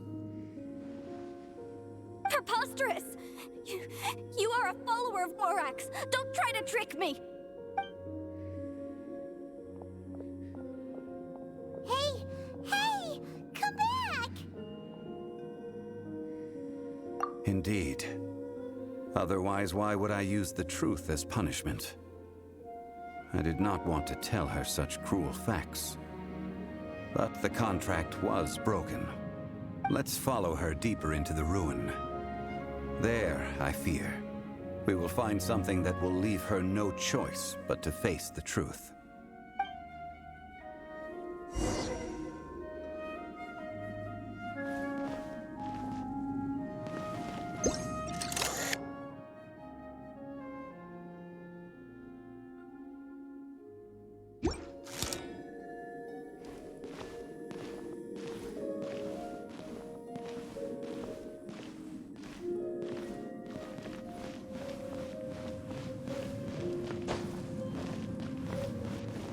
Speaker 3: Preposterous! You are a follower of Morax! Don't try to trick me!
Speaker 6: Hey! Hey! Come back!
Speaker 5: Indeed. Otherwise, why would I use the truth as punishment? I did not want to tell her such cruel facts. But the contract was broken. Let's follow her deeper into the ruin. There, I fear, we will find something that will leave her no choice but to face the truth.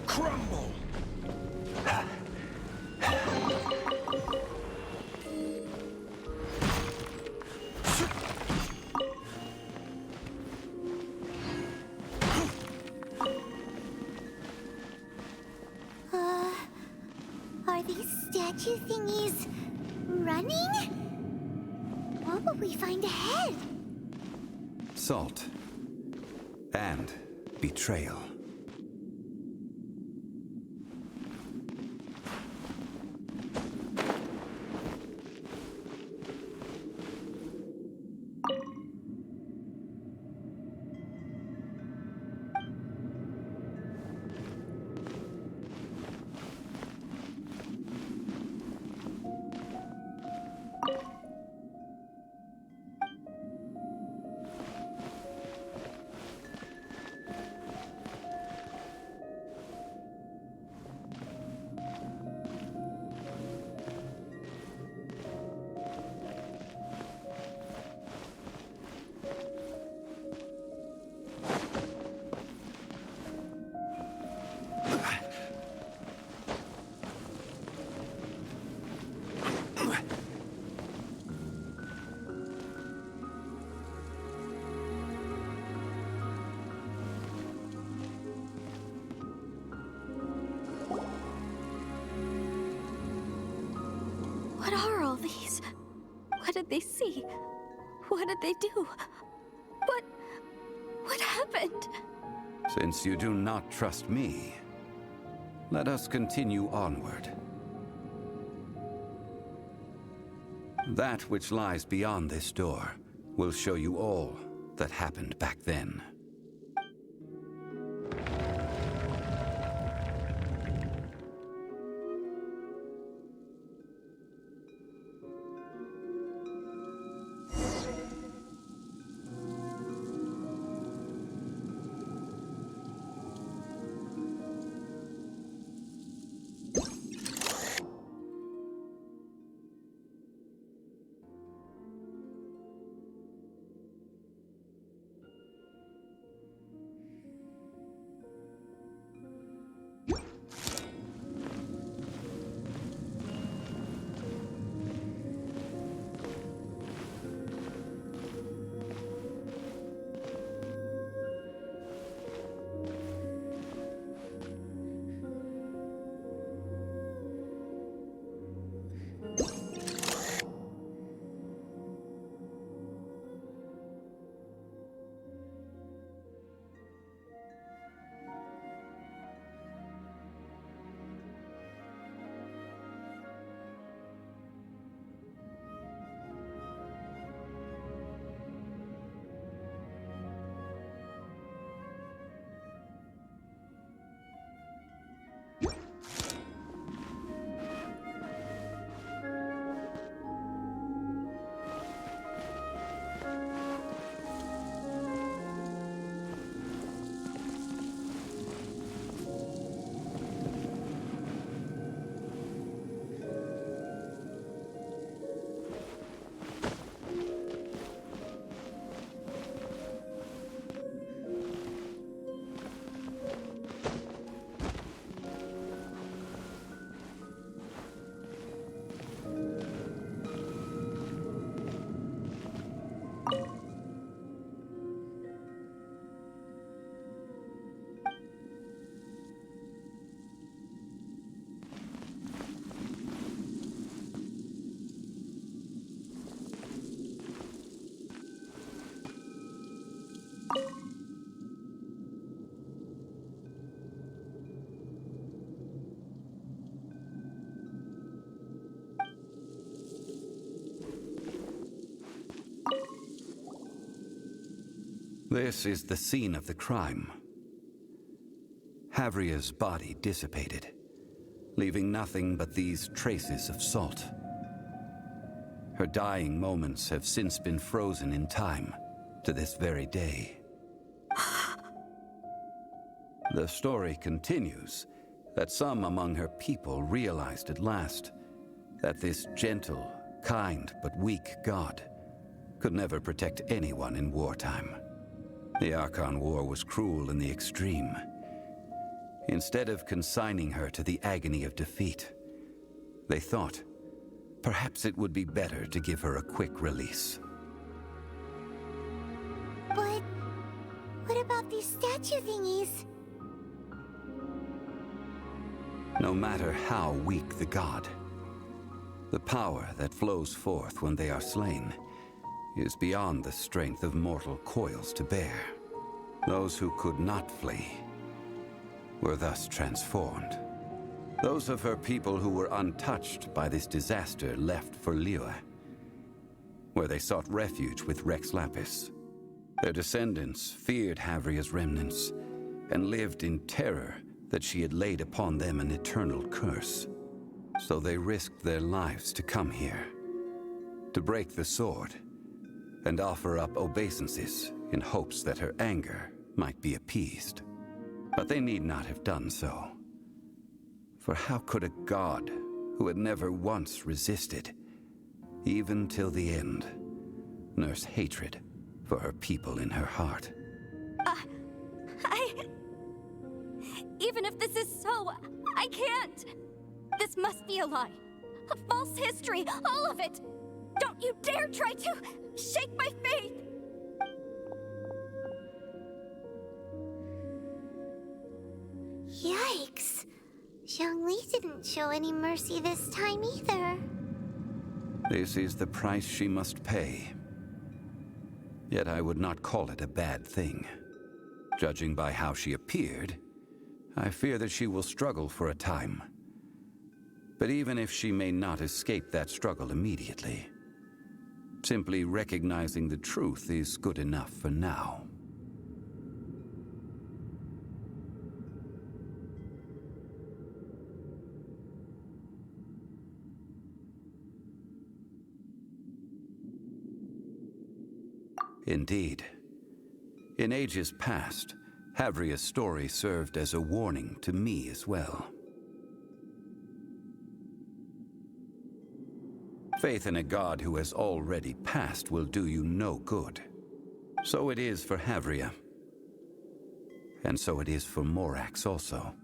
Speaker 8: Crumble!
Speaker 6: Are these statue thingies running? What will we find ahead?
Speaker 5: Salt. And betrayal.
Speaker 3: What are all these? What did they see? What did they do? What happened?
Speaker 5: Since you do not trust me, let us continue onward. That which lies beyond this door will show you all that happened back then. This is the scene of the crime. Havria's body dissipated, leaving nothing but these traces of salt. Her dying moments have since been frozen in time to this very day. The story continues that some among her people realized at last that this gentle, kind, but weak god could never protect anyone in wartime. The Archon War was cruel in the extreme. Instead of consigning her to the agony of defeat, they thought perhaps it would be better to give her a quick release.
Speaker 6: But what about these statue thingies?
Speaker 5: No matter how weak the god, the power that flows forth when they are slain is beyond the strength of mortal coils to bear. Those who could not flee were thus transformed. Those of her people who were untouched by this disaster left for Liyue, where they sought refuge with Rex Lapis. Their descendants feared Havria's remnants and lived in terror that she had laid upon them an eternal curse. So they risked their lives to come here, to break the sword and offer up obeisances in hopes that her anger might be appeased. But they need not have done so. For how could a god who had never once resisted, even till the end, nurse hatred for her people in her heart?
Speaker 3: Even if this is so, I can't! This must be a lie. A false history, all of it! Don't you dare try to shake my faith!
Speaker 6: Yikes. Zhongli didn't show any mercy this time either.
Speaker 5: This is the price she must pay. Yet I would not call it a bad thing. Judging by how she appeared, I fear that she will struggle for a time. But even if she may not escape that struggle immediately, simply recognizing the truth is good enough for now. Indeed. In ages past, Havria's story served as a warning to me as well. Faith in a god who has already passed will do you no good. So it is for Havria. And so it is for Morax also.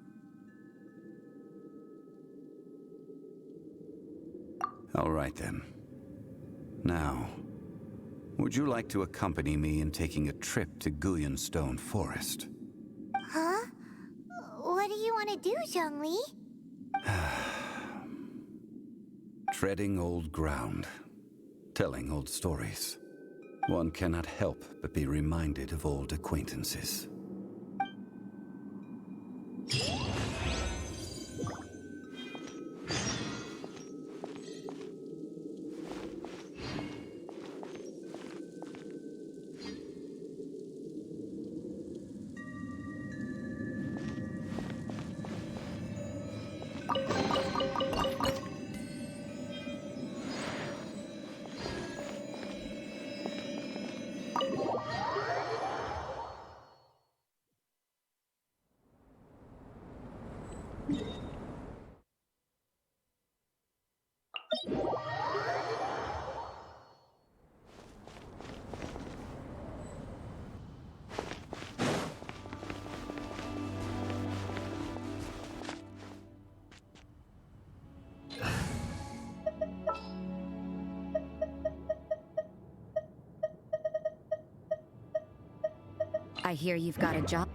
Speaker 5: All right then. Now, would you like to accompany me in taking a trip to Guyonstone Forest?
Speaker 6: Huh? What do you want to do, Zhongli?
Speaker 5: Treading old ground, telling old stories. One cannot help but be reminded of old acquaintances.
Speaker 4: I hear you've got a job.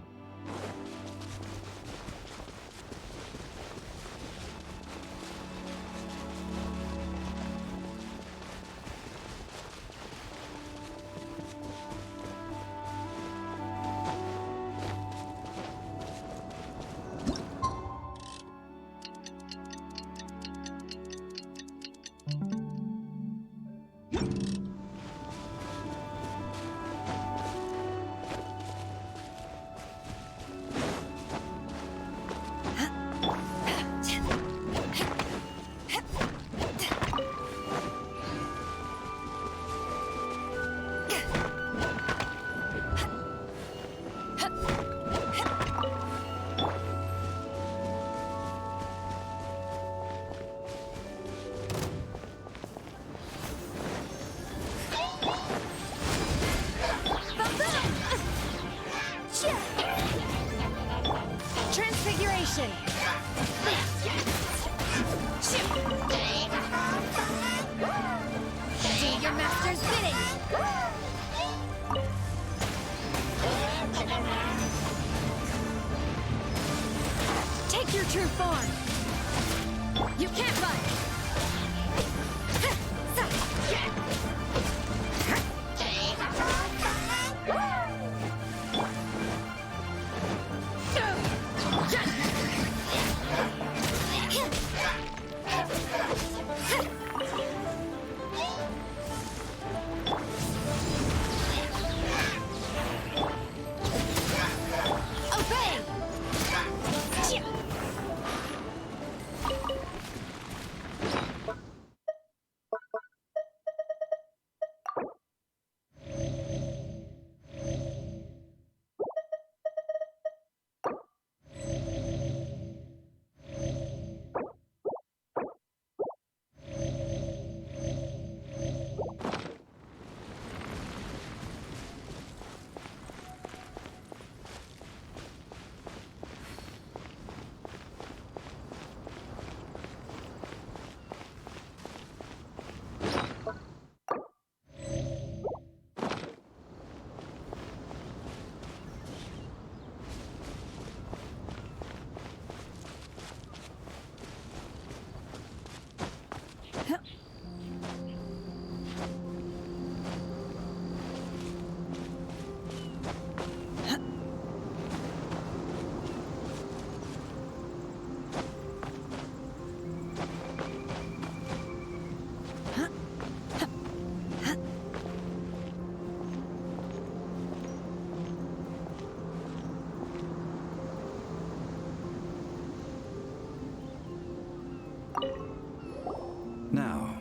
Speaker 3: Transfiguration! Do your master's bidding! Take your true form! You can't run!
Speaker 5: Now,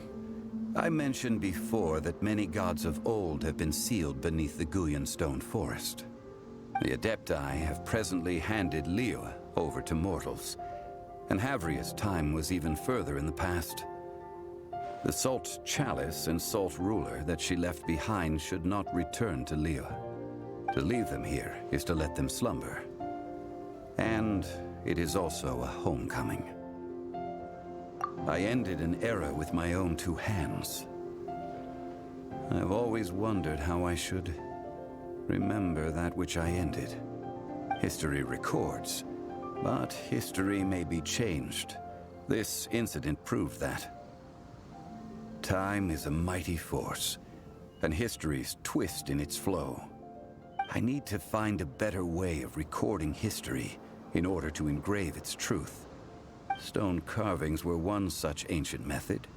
Speaker 5: I mentioned before that many gods of old have been sealed beneath the Guyan stone forest. The Adepti have presently handed Liyue over to mortals, and Havria's time was even further in the past. The Salt Chalice and Salt Ruler that she left behind should not return to Liyue. To leave them here is to let them slumber. And it is also a homecoming. I ended an era with my own two hands. I've always wondered how I should remember that which I ended. History records, but history may be changed. This incident proved that. Time is a mighty force, and history's twist in its flow. I need to find a better way of recording history in order to engrave its truth. Stone carvings were one such ancient method,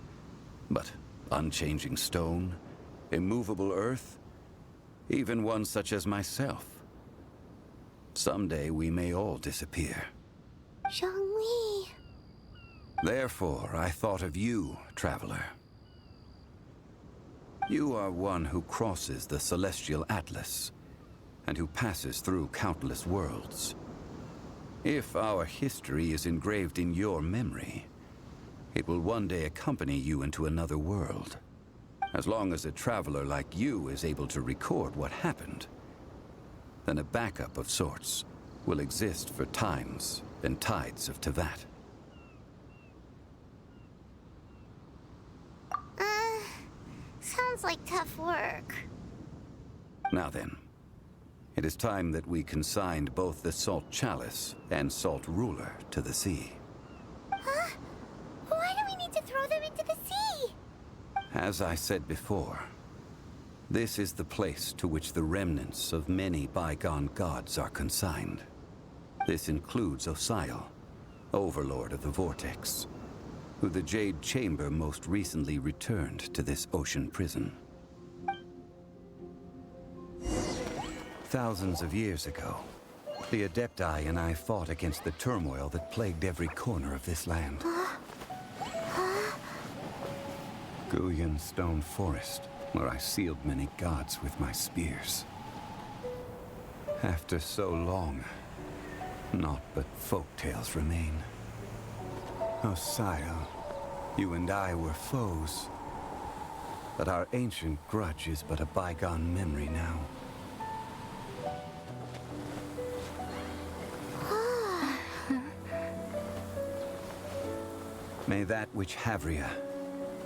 Speaker 5: but unchanging stone, immovable earth, even one such as myself. Someday we may all disappear.
Speaker 6: Zhongli.
Speaker 5: Therefore, I thought of you, traveler. You are one who crosses the Celestial Atlas, and who passes through countless worlds. If our history is engraved in your memory, it will one day accompany you into another world. As long as a traveler like you is able to record what happened, then a backup of sorts will exist for times and tides of Teyvat.
Speaker 6: Sounds like tough work.
Speaker 5: Now then, it is time that we consigned both the Salt Chalice and Salt Ruler to the sea.
Speaker 6: Huh? Why do we need to throw them into the sea?
Speaker 5: As I said before, this is the place to which the remnants of many bygone gods are consigned. This includes Osial, Overlord of the Vortex, who the Jade Chamber most recently returned to this ocean prison. Thousands of years ago, the Adepti and I fought against the turmoil that plagued every corner of this land. Guyan Stone Forest, where I sealed many gods with my spears. After so long, naught but folktales remain. Osial, you and I were foes, but our ancient grudge is but a bygone memory now. May that which Havria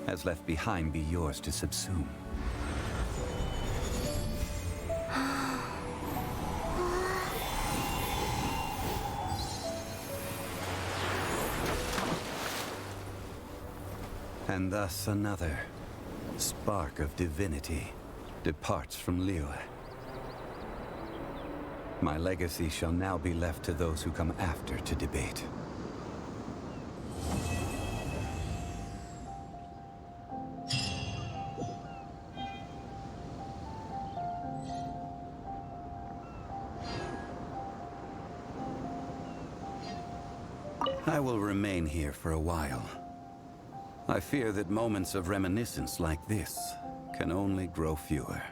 Speaker 5: has left behind be yours to subsume. And thus another spark of divinity departs from Liyue. My legacy shall now be left to those who come after to debate. I will remain here for a while. I fear that moments of reminiscence like this can only grow fewer.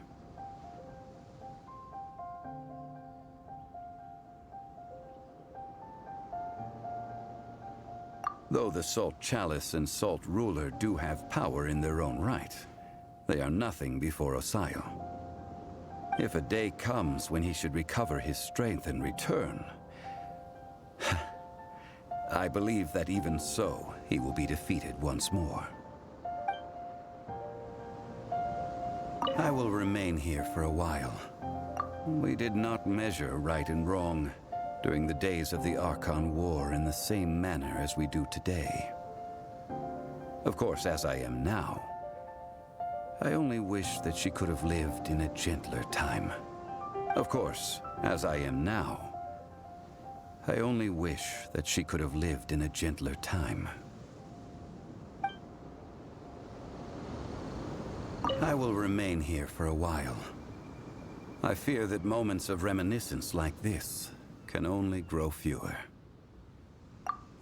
Speaker 5: Though the Salt Chalice and Salt Ruler do have power in their own right, they are nothing before Osial. If a day comes when he should recover his strength and return, I believe that even so, he will be defeated once more. I will remain here for a while. We did not measure right and wrong during the days of the Archon War in the same manner as we do today. Of course, as I am now, I only wish that she could have lived in a gentler time. Of course, as I am now, I only wish that she could have lived in a gentler time. I will remain here for a while. I fear that moments of reminiscence like this can only grow fewer.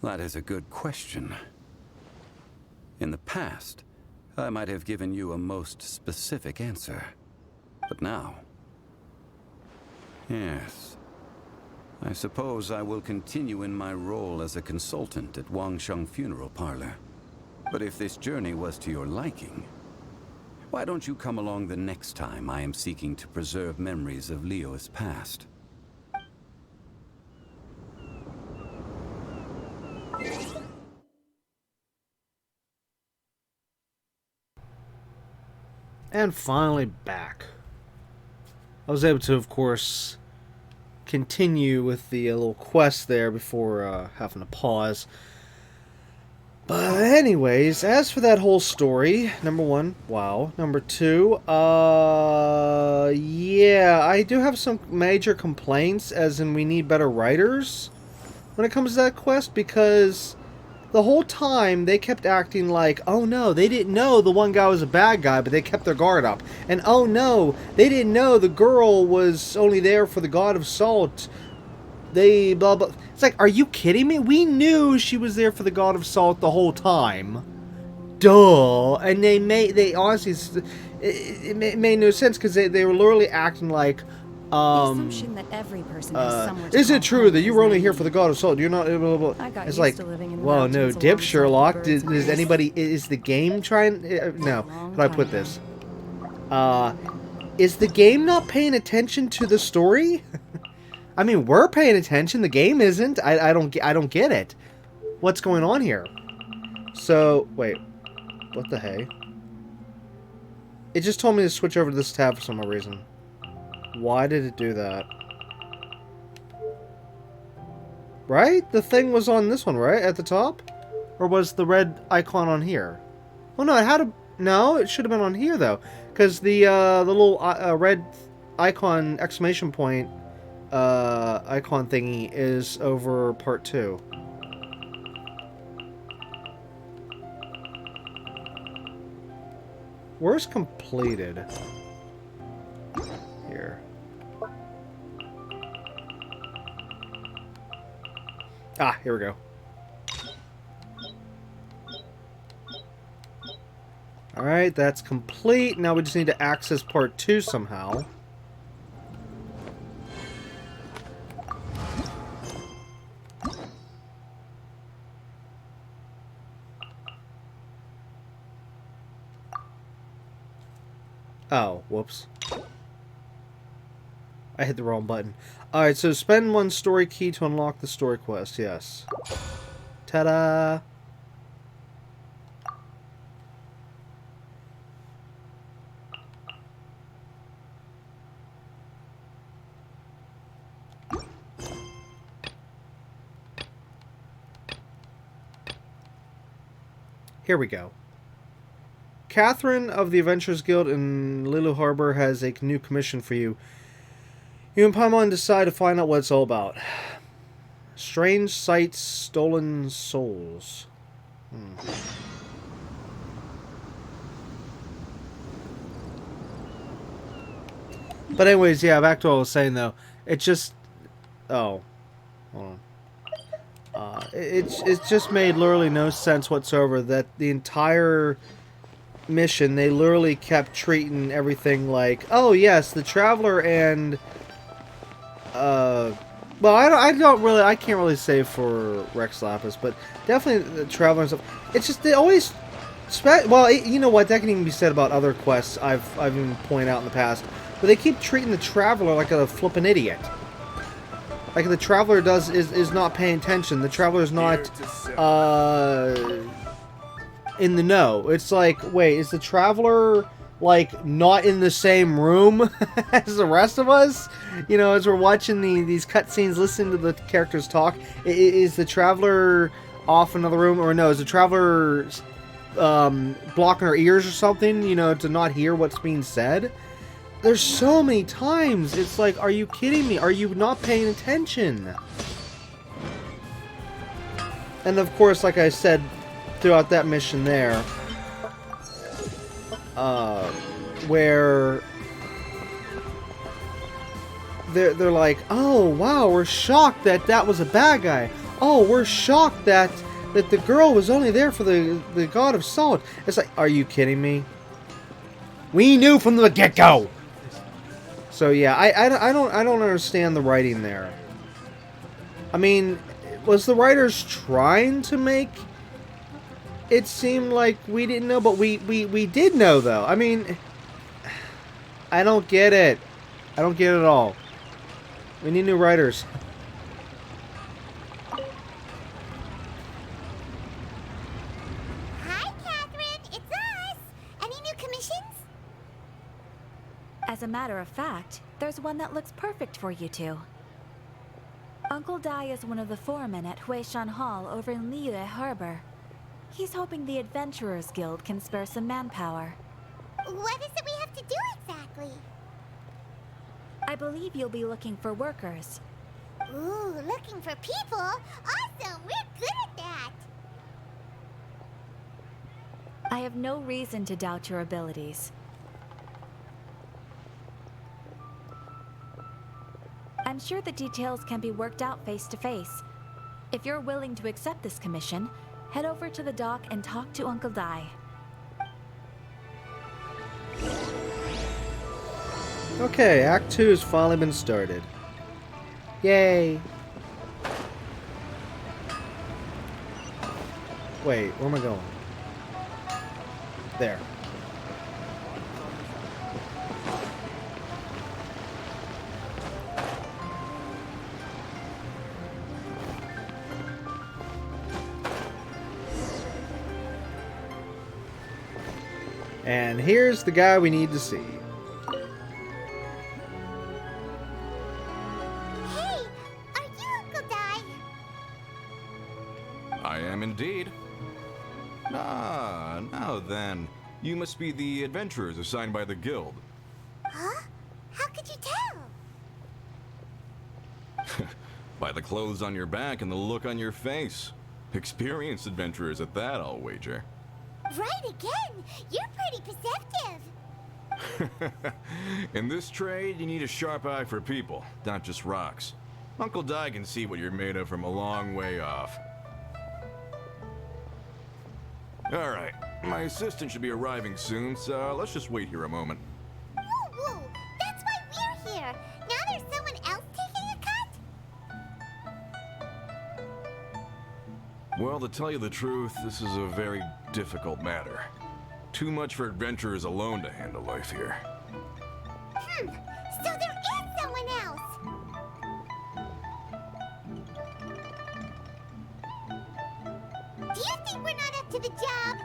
Speaker 5: That is a good question. In the past, I might have given you a most specific answer. But now... Yes. I suppose I will continue in my role as a consultant at Wangsheng Funeral Parlor. But if this journey was to your liking, why don't you come along the next time I am seeking to preserve memories of Leo's past?
Speaker 2: And finally back. I was able to, of course, continue with the little quest there before having to pause. But anyways, as for that whole story, number one, wow. Number two, yeah, I do have some major complaints, as in we need better writers when it comes to that quest, because the whole time they kept acting like, oh no, they didn't know the one guy was a bad guy, but they kept their guard up. And oh no, they didn't know the girl was only there for the god of salt. They blah blah. It's like, are you kidding me? We knew she was there for the god of salt the whole time. Duh. And they honestly, it made no sense, because they were literally acting like,
Speaker 4: The assumption that every person has somewhere to
Speaker 2: is
Speaker 4: call
Speaker 2: it true
Speaker 4: home
Speaker 2: that you
Speaker 4: is
Speaker 2: were only here
Speaker 4: naive.
Speaker 2: for the god of salt? You're not. Blah, blah, blah.
Speaker 4: I got
Speaker 2: It's
Speaker 4: used
Speaker 2: like,
Speaker 4: to living in the
Speaker 2: well, no,
Speaker 4: mountains
Speaker 2: dip
Speaker 4: alongside
Speaker 2: Sherlock.
Speaker 4: the birds and
Speaker 2: Is
Speaker 4: beasts.
Speaker 2: anybody? Is the game trying? No. How do I put this? Is the game not paying attention to the story? I mean, we're paying attention. The game isn't. I don't get it. What's going on here? So wait, what the hey? It just told me to switch over to this tab for some reason. Why did it do that? Right? The thing was on this one, right? At the top? Or was the red icon on here? Oh no, it had a... No, it should have been on here, though. Because the little red icon, exclamation point, icon thingy is over part 2. Where's completed? Here. Ah, here we go. Alright, that's complete. Now we just need to access part 2 somehow. Oh, whoops. I hit the wrong button. Alright, so spend 1 story key to unlock the story quest, yes. Ta-da! Here we go. Catherine of the Adventurers Guild in Lilu Harbor has a new commission for you. You and Paimon decide to find out what it's all about. Strange sights, stolen souls. But anyways, yeah, back to what I was saying though. It just... Oh. Hold on. It's just made literally no sense whatsoever that the entire mission, they literally kept treating everything like, oh yes, the Traveler and... well, I can't really say for Rex Lapis, but definitely the Traveler and stuff. It's just, they always... Well, you know what, that can even be said about other quests I've even pointed out in the past. But they keep treating the Traveler like a flippin' idiot. Like the Traveler is not paying attention. The Traveler is not in the know. It's like, wait, is the Traveler like not in the same room as the rest of us? You know, as we're watching these cutscenes, listening to the characters talk, is the Traveler off in another room, or no? Is the Traveler blocking her ears or something? You know, to not hear what's being said. There's so many times, it's like, are you kidding me? Are you not paying attention? And of course, like I said, throughout that mission there, where they're like, oh wow, we're shocked that was a bad guy. Oh, we're shocked that that the girl was only there for the god of salt. It's like, are you kidding me? We knew from the get-go. So yeah, I don't understand the writing there. I mean, was the writers trying to make it seem like we didn't know, but we did know though. I mean, I don't get it. I don't get it at all. We need new writers.
Speaker 6: Hi, Catherine. It's us. Any new commissions?
Speaker 4: As a matter of fact, there's one that looks perfect for you two. Uncle Dai is one of the foremen at Huishan Hall over in Liyue Harbor. He's hoping the Adventurers Guild can spare some manpower.
Speaker 6: What is it we have to do exactly?
Speaker 4: I believe you'll be looking for workers.
Speaker 6: Ooh, looking for people? Awesome! We're good at that!
Speaker 4: I have no reason to doubt your abilities. I'm sure the details can be worked out face to face. If you're willing to accept this commission, head over to the dock and talk to Uncle Dai.
Speaker 2: Okay, Act 2 has finally been started. Yay! Wait, where am I going? There. And here's the guy we need to see.
Speaker 6: Hey, are you Uncle Dai?
Speaker 9: I am indeed. Ah, now then. You must be the adventurers assigned by the guild.
Speaker 6: Huh? How could you tell?
Speaker 9: By the clothes on your back and the look on your face. Experienced adventurers at that, I'll wager.
Speaker 6: Right again! You're pretty perceptive!
Speaker 9: In this trade, you need a sharp eye for people, not just rocks. Uncle Dai can see what you're made of from a long way off. Alright, my assistant should be arriving soon, so let's just wait here a moment.
Speaker 6: Woo woo! That's why we're here! Now there's someone else taking a cut?
Speaker 9: Well, to tell you the truth, this is a very difficult matter. Too much for adventurers alone to handle life here.
Speaker 6: So there is someone else! Do you think we're not up to the job?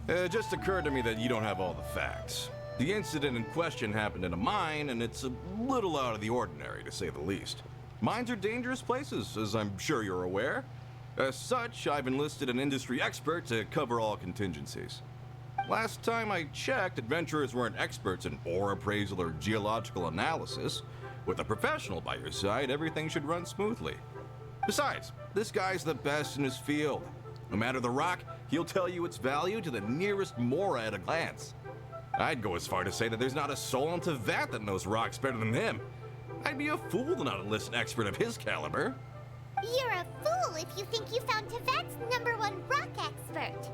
Speaker 9: It just occurred to me that you don't have all the facts. The incident in question happened in a mine, and it's a little out of the ordinary, to say the least. Mines are dangerous places, as I'm sure you're aware. As such, I've enlisted an industry expert to cover all contingencies. Last time I checked, adventurers weren't experts in ore appraisal or geological analysis. With a professional by your side, everything should run smoothly. Besides, this guy's the best in his field. No matter the rock, he'll tell you its value to the nearest mora at a glance. I'd go as far to say that there's not a soul on Tevat that knows rocks better than him. I'd be a fool to not enlist an expert of his caliber.
Speaker 6: You're a fool if you think you found Tevat's #1 rock expert.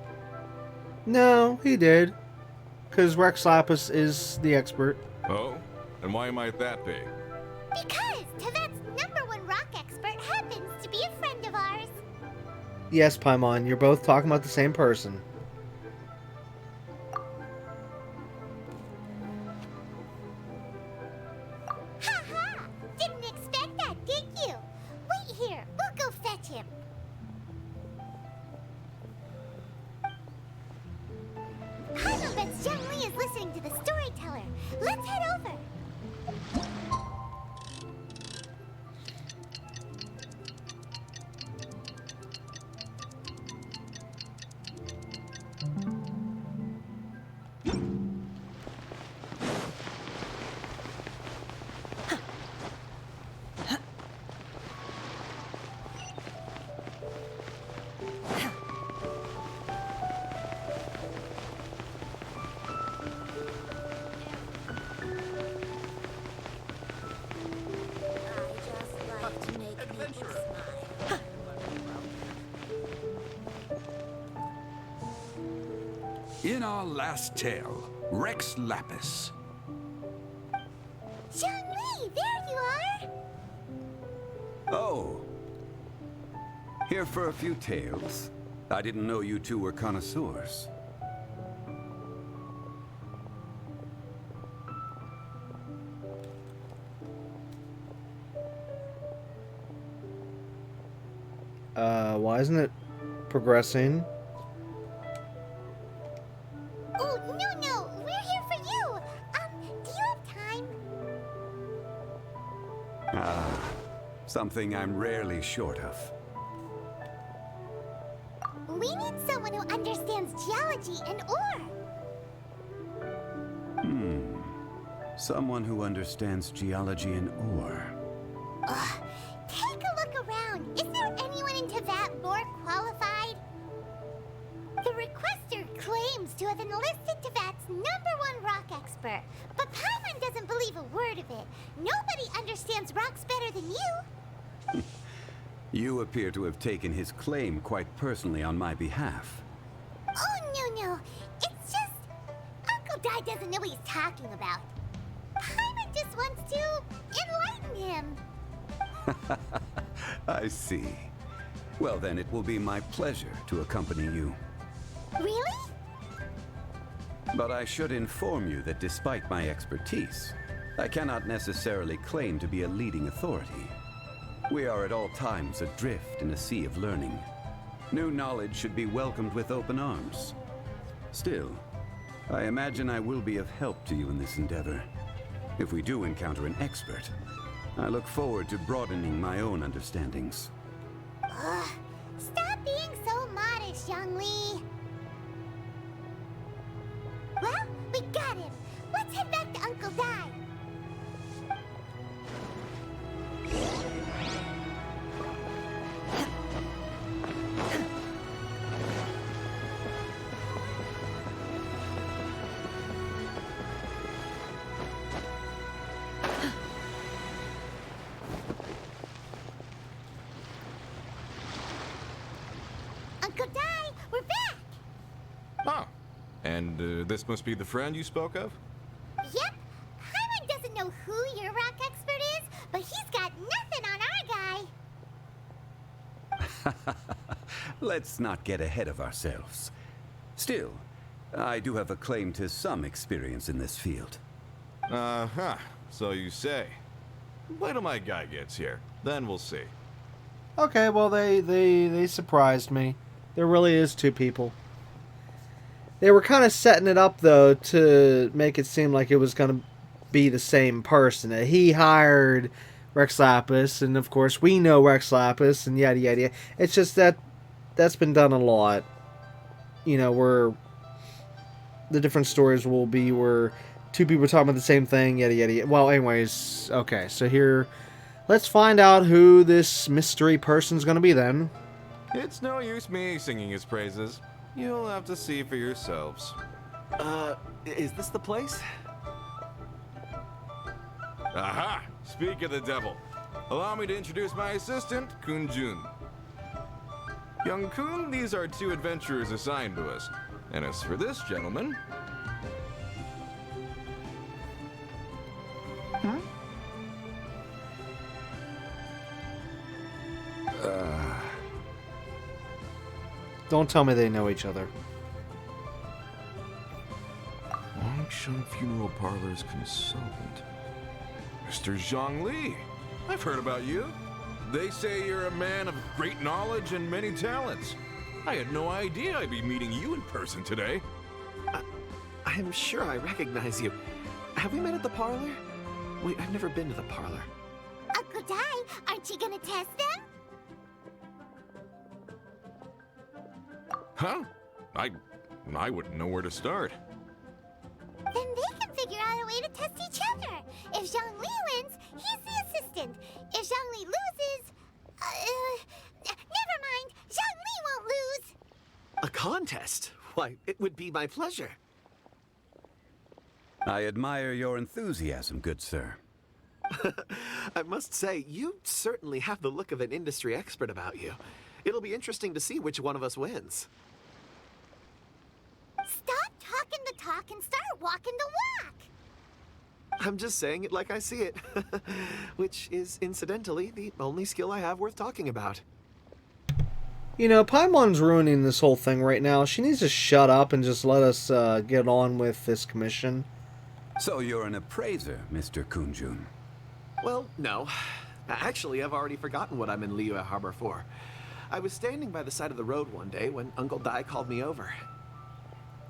Speaker 2: No, he did. Because Rex Lapis is the expert.
Speaker 9: Oh? And why might that be?
Speaker 6: Because Tevat's #1 rock expert happens to be a friend of ours.
Speaker 2: Yes, Paimon, you're both talking about the same person.
Speaker 6: Ha! Didn't expect that, did you? Wait here, we'll go fetch him. Paimon bets Zhang Li is listening to the storyteller. Let's head over.
Speaker 10: In our last tale, Rex Lapis.
Speaker 6: Zhongli, there you are!
Speaker 5: Oh. Here for a few tales. I didn't know you two were connoisseurs.
Speaker 2: Why isn't it progressing?
Speaker 6: Oh, no, we're here for you! Do you have time?
Speaker 5: Ah, something I'm rarely short of.
Speaker 6: We need someone who understands geology and ore.
Speaker 5: Someone who understands geology and ore.
Speaker 6: Ugh. Take a look around. Is there anyone in Teyvat more qualified? The requester claims to have enlisted Teyvat's #1 rock expert, but Paimon doesn't believe a word of it. Nobody understands rocks better than you.
Speaker 5: You appear to have taken his claim quite personally on my behalf.
Speaker 6: Oh, no. It's just... Uncle Dai doesn't know what he's talking about. Paimon just wants to enlighten him.
Speaker 5: I see. Well, then it will be my pleasure to accompany you.
Speaker 6: Really?
Speaker 5: But I should inform you that despite my expertise, I cannot necessarily claim to be a leading authority. We are at all times adrift in a sea of learning. New knowledge should be welcomed with open arms. Still, I imagine I will be of help to you in this endeavor. If we do encounter an expert, I look forward to broadening my own understandings.
Speaker 6: Ugh. Stop being so modest, Zhongli. Well, we got him. Let's head back to Uncle Dai. Uncle Dai, we're back!
Speaker 9: Oh. And this must be the friend you spoke of?
Speaker 6: Yep. Paimon doesn't know who your rock expert is, but he's got nothing on our guy.
Speaker 5: Let's not get ahead of ourselves. Still, I do have a claim to some experience in this field.
Speaker 9: Uh-huh. So you say. Wait till my guy gets here. Then we'll see.
Speaker 2: Okay, well, they surprised me. There really is two people. They were kind of setting it up, though, to make it seem like it was going to be the same person. That he hired Rex Lapis, and of course we know Rex Lapis, and yada yada yada. It's just that's been done a lot. You know, where the different stories will be where two people are talking about the same thing, yada yada yada. Well, anyways, okay, so here, let's find out who this mystery person's going to be then.
Speaker 9: It's no use me singing his praises. You'll have to see for yourselves.
Speaker 11: Is this the place?
Speaker 9: Aha! Speak of the devil. Allow me to introduce my assistant, Kun Jun. Young Kun, these are two adventurers assigned to us. And as for this gentleman...
Speaker 2: Don't tell me they know each other.
Speaker 9: Longshun Funeral Parlor's consultant. Mr. Zhongli. I've heard about you. They say you're a man of great knowledge and many talents. I had no idea I'd be meeting you in person today.
Speaker 11: I'm sure I recognize you. Have we met at the parlor? Wait, I've never been to the parlor.
Speaker 6: Uncle Dai, aren't you gonna test them?
Speaker 9: Huh? I wouldn't know where to start.
Speaker 6: Then they can figure out a way to test each other. If Zhongli wins, he's the assistant. If Zhongli loses... never mind. Zhongli won't lose.
Speaker 11: A contest? Why, it would be my pleasure.
Speaker 5: I admire your enthusiasm, good sir.
Speaker 11: I must say, you certainly have the look of an industry expert about you. It'll be interesting to see which one of us wins.
Speaker 6: Stop talk and start walking the walk.
Speaker 11: I'm just saying it like I see it. Which is, incidentally, the only skill I have worth talking about.
Speaker 2: You know, Paimon's ruining this whole thing right now. She needs to shut up and just let us get on with this commission.
Speaker 5: So you're an appraiser, Mr. Kunjun.
Speaker 11: Well, no. Actually, I've already forgotten what I'm in Liyue Harbor for. I was standing by the side of the road one day when Uncle Dai called me over.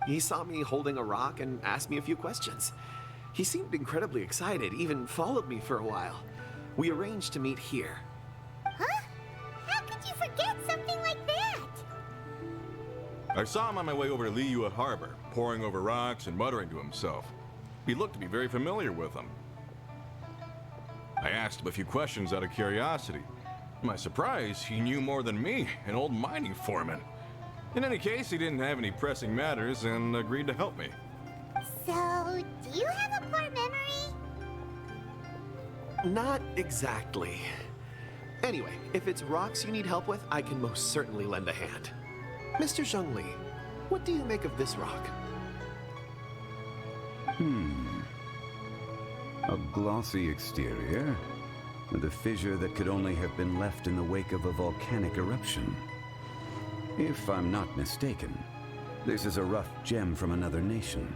Speaker 11: He saw me holding a rock and asked me a few questions. He seemed incredibly excited, even followed me for a while. We arranged to meet here.
Speaker 6: Huh? How could you forget something like that?
Speaker 9: I saw him on my way over to Liyue Harbor, poring over rocks and muttering to himself. He looked to be very familiar with them. I asked him a few questions out of curiosity. To my surprise, he knew more than me, an old mining foreman. In any case, he didn't have any pressing matters and agreed to help me.
Speaker 6: So, do you have a poor memory?
Speaker 11: Not exactly. Anyway, if it's rocks you need help with, I can most certainly lend a hand. Mr. Zhongli, what do you make of this rock?
Speaker 5: A glossy exterior, with a fissure that could only have been left in the wake of a volcanic eruption. If I'm not mistaken, this is a rough gem from another nation.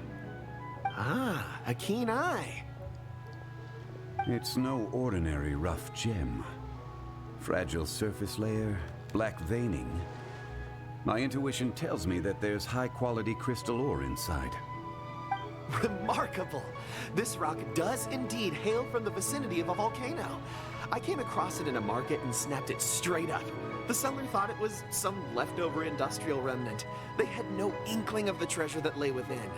Speaker 11: Ah, a keen eye.
Speaker 5: It's no ordinary rough gem. Fragile surface layer, black veining. My intuition tells me that there's high-quality crystal ore inside.
Speaker 11: Remarkable! This rock does indeed hail from the vicinity of a volcano. I came across it in a market and snapped it straight up. The seller thought it was some leftover industrial remnant. They had no inkling of the treasure that lay within.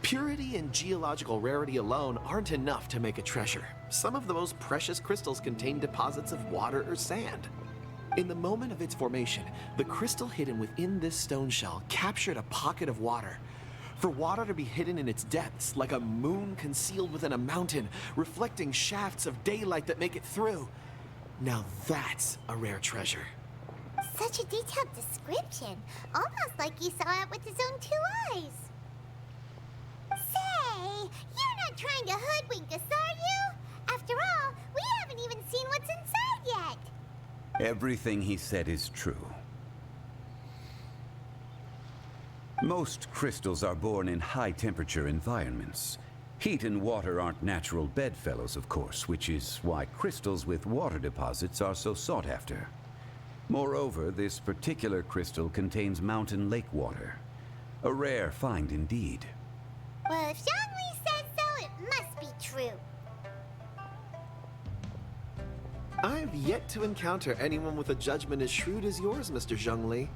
Speaker 11: Purity and geological rarity alone aren't enough to make a treasure. Some of the most precious crystals contain deposits of water or sand. In the moment of its formation, the crystal hidden within this stone shell captured a pocket of water. For water to be hidden in its depths, like a moon concealed within a mountain, reflecting shafts of daylight that make it through. Now that's a rare treasure.
Speaker 6: Such a detailed description, almost like you saw it with his own 2 eyes. Say, you're not trying to hoodwink us, are you? After all, we haven't even seen what's inside yet.
Speaker 5: Everything he said is true. Most crystals are born in high-temperature environments. Heat and water aren't natural bedfellows, of course, which is why crystals with water deposits are so sought after. Moreover, this particular crystal contains mountain lake water. A rare find indeed.
Speaker 6: Well, if Zhongli says so, it must be true.
Speaker 11: I've yet to encounter anyone with a judgment as shrewd as yours, Mr. Zhongli.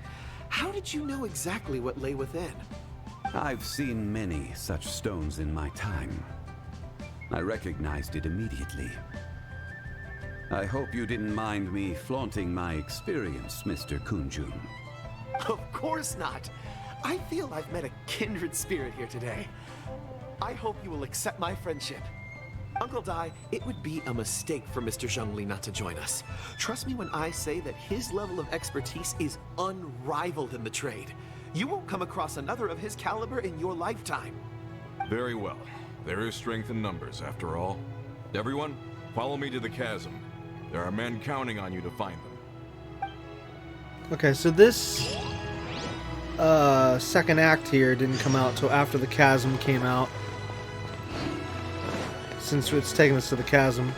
Speaker 11: How did you know exactly what lay within?
Speaker 5: I've seen many such stones in my time. I recognized it immediately. I hope you didn't mind me flaunting my experience, Mr. Kunjun.
Speaker 11: Of course not. I feel I've met a kindred spirit here today. I hope you will accept my friendship. Uncle Dai, it would be a mistake for Mr. Zhongli not to join us. Trust me when I say that his level of expertise is unrivaled in the trade. You won't come across another of his caliber in your lifetime.
Speaker 9: Very well. There is strength in numbers, after all. Everyone, follow me to the chasm. There are men counting on you to find them.
Speaker 2: Okay, so this second act here didn't come out till after the chasm came out. Since it's taking us to the chasm.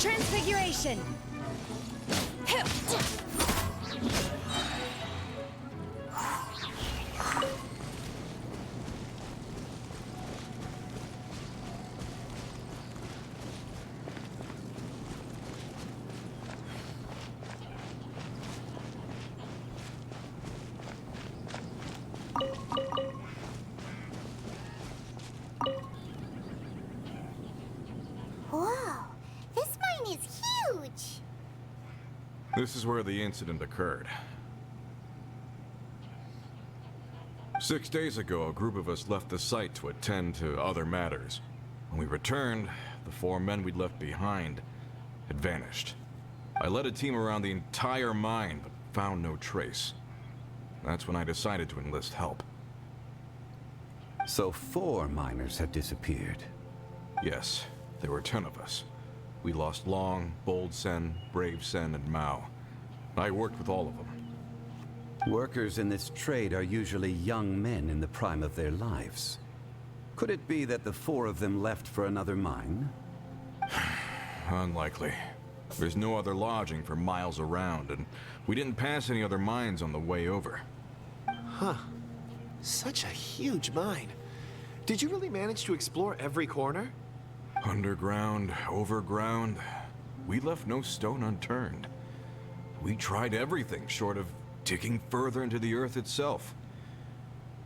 Speaker 12: Transfiguration!
Speaker 6: Whoa, this mine is huge!
Speaker 9: This is where the incident occurred. 6 days ago, a group of us left the site to attend to other matters. When we returned, the 4 men we'd left behind had vanished. I led a team around the entire mine, but found no trace. That's when I decided to enlist help.
Speaker 5: So 4 miners had disappeared.
Speaker 9: Yes, there were 10 of us. We lost Long, Bold Sen, Brave Sen, and Mao. I worked with all of them.
Speaker 5: Workers in this trade are usually young men in the prime of their lives. Could it be that the 4 of them left for another mine?
Speaker 9: Unlikely. There's no other lodging for miles around, and we didn't pass any other mines on the way over.
Speaker 11: Huh. Such a huge mine. Did you really manage to explore every corner?
Speaker 9: Underground, overground, we left no stone unturned. We tried everything short of digging further into the earth itself.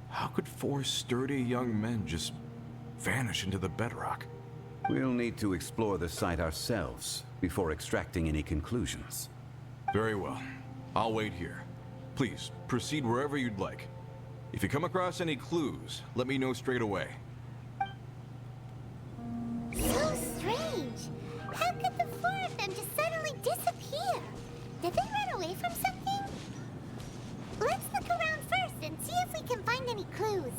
Speaker 9: How could 4 sturdy young men just vanish into the bedrock?
Speaker 5: We'll need to explore the site ourselves before extracting any conclusions.
Speaker 9: Very well. I'll wait here. Please, proceed wherever you'd like. If you come across any clues, let me know straight away.
Speaker 6: So strange. How could the 4 of them just suddenly disappear? Did they run away from something? Let's look around first and see if we can find any clues.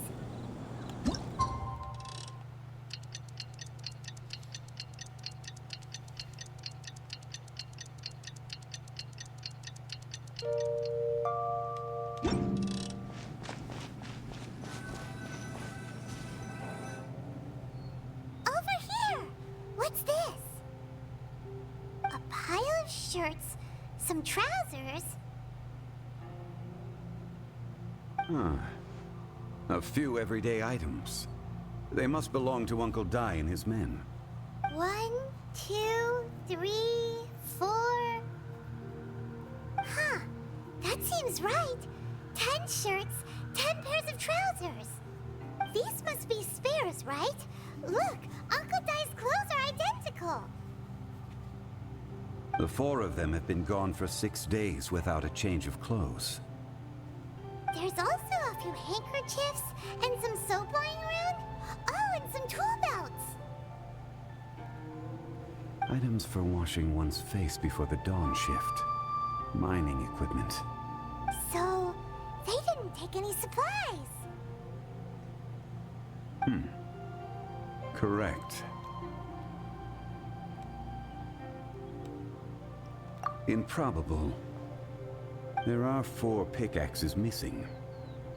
Speaker 6: Over here! What's this? A pile of shirts, some trousers.
Speaker 5: A few everyday items. They must belong to Uncle Dai and his men.
Speaker 6: 1, 2, 3, 4. Huh, that seems right. 10 shirts, 10 pairs of trousers. These must be spares, right? Look, Uncle Dai's clothes are identical.
Speaker 5: The 4 of them have been gone for 6 days without a change of clothes.
Speaker 6: There's also a few handkerchiefs and some soap lying around. Oh, and some tool belts.
Speaker 5: Items for washing one's face before the dawn shift. Mining equipment.
Speaker 6: So, they didn't take any supplies.
Speaker 5: Correct. Improbable. There are 4 pickaxes missing.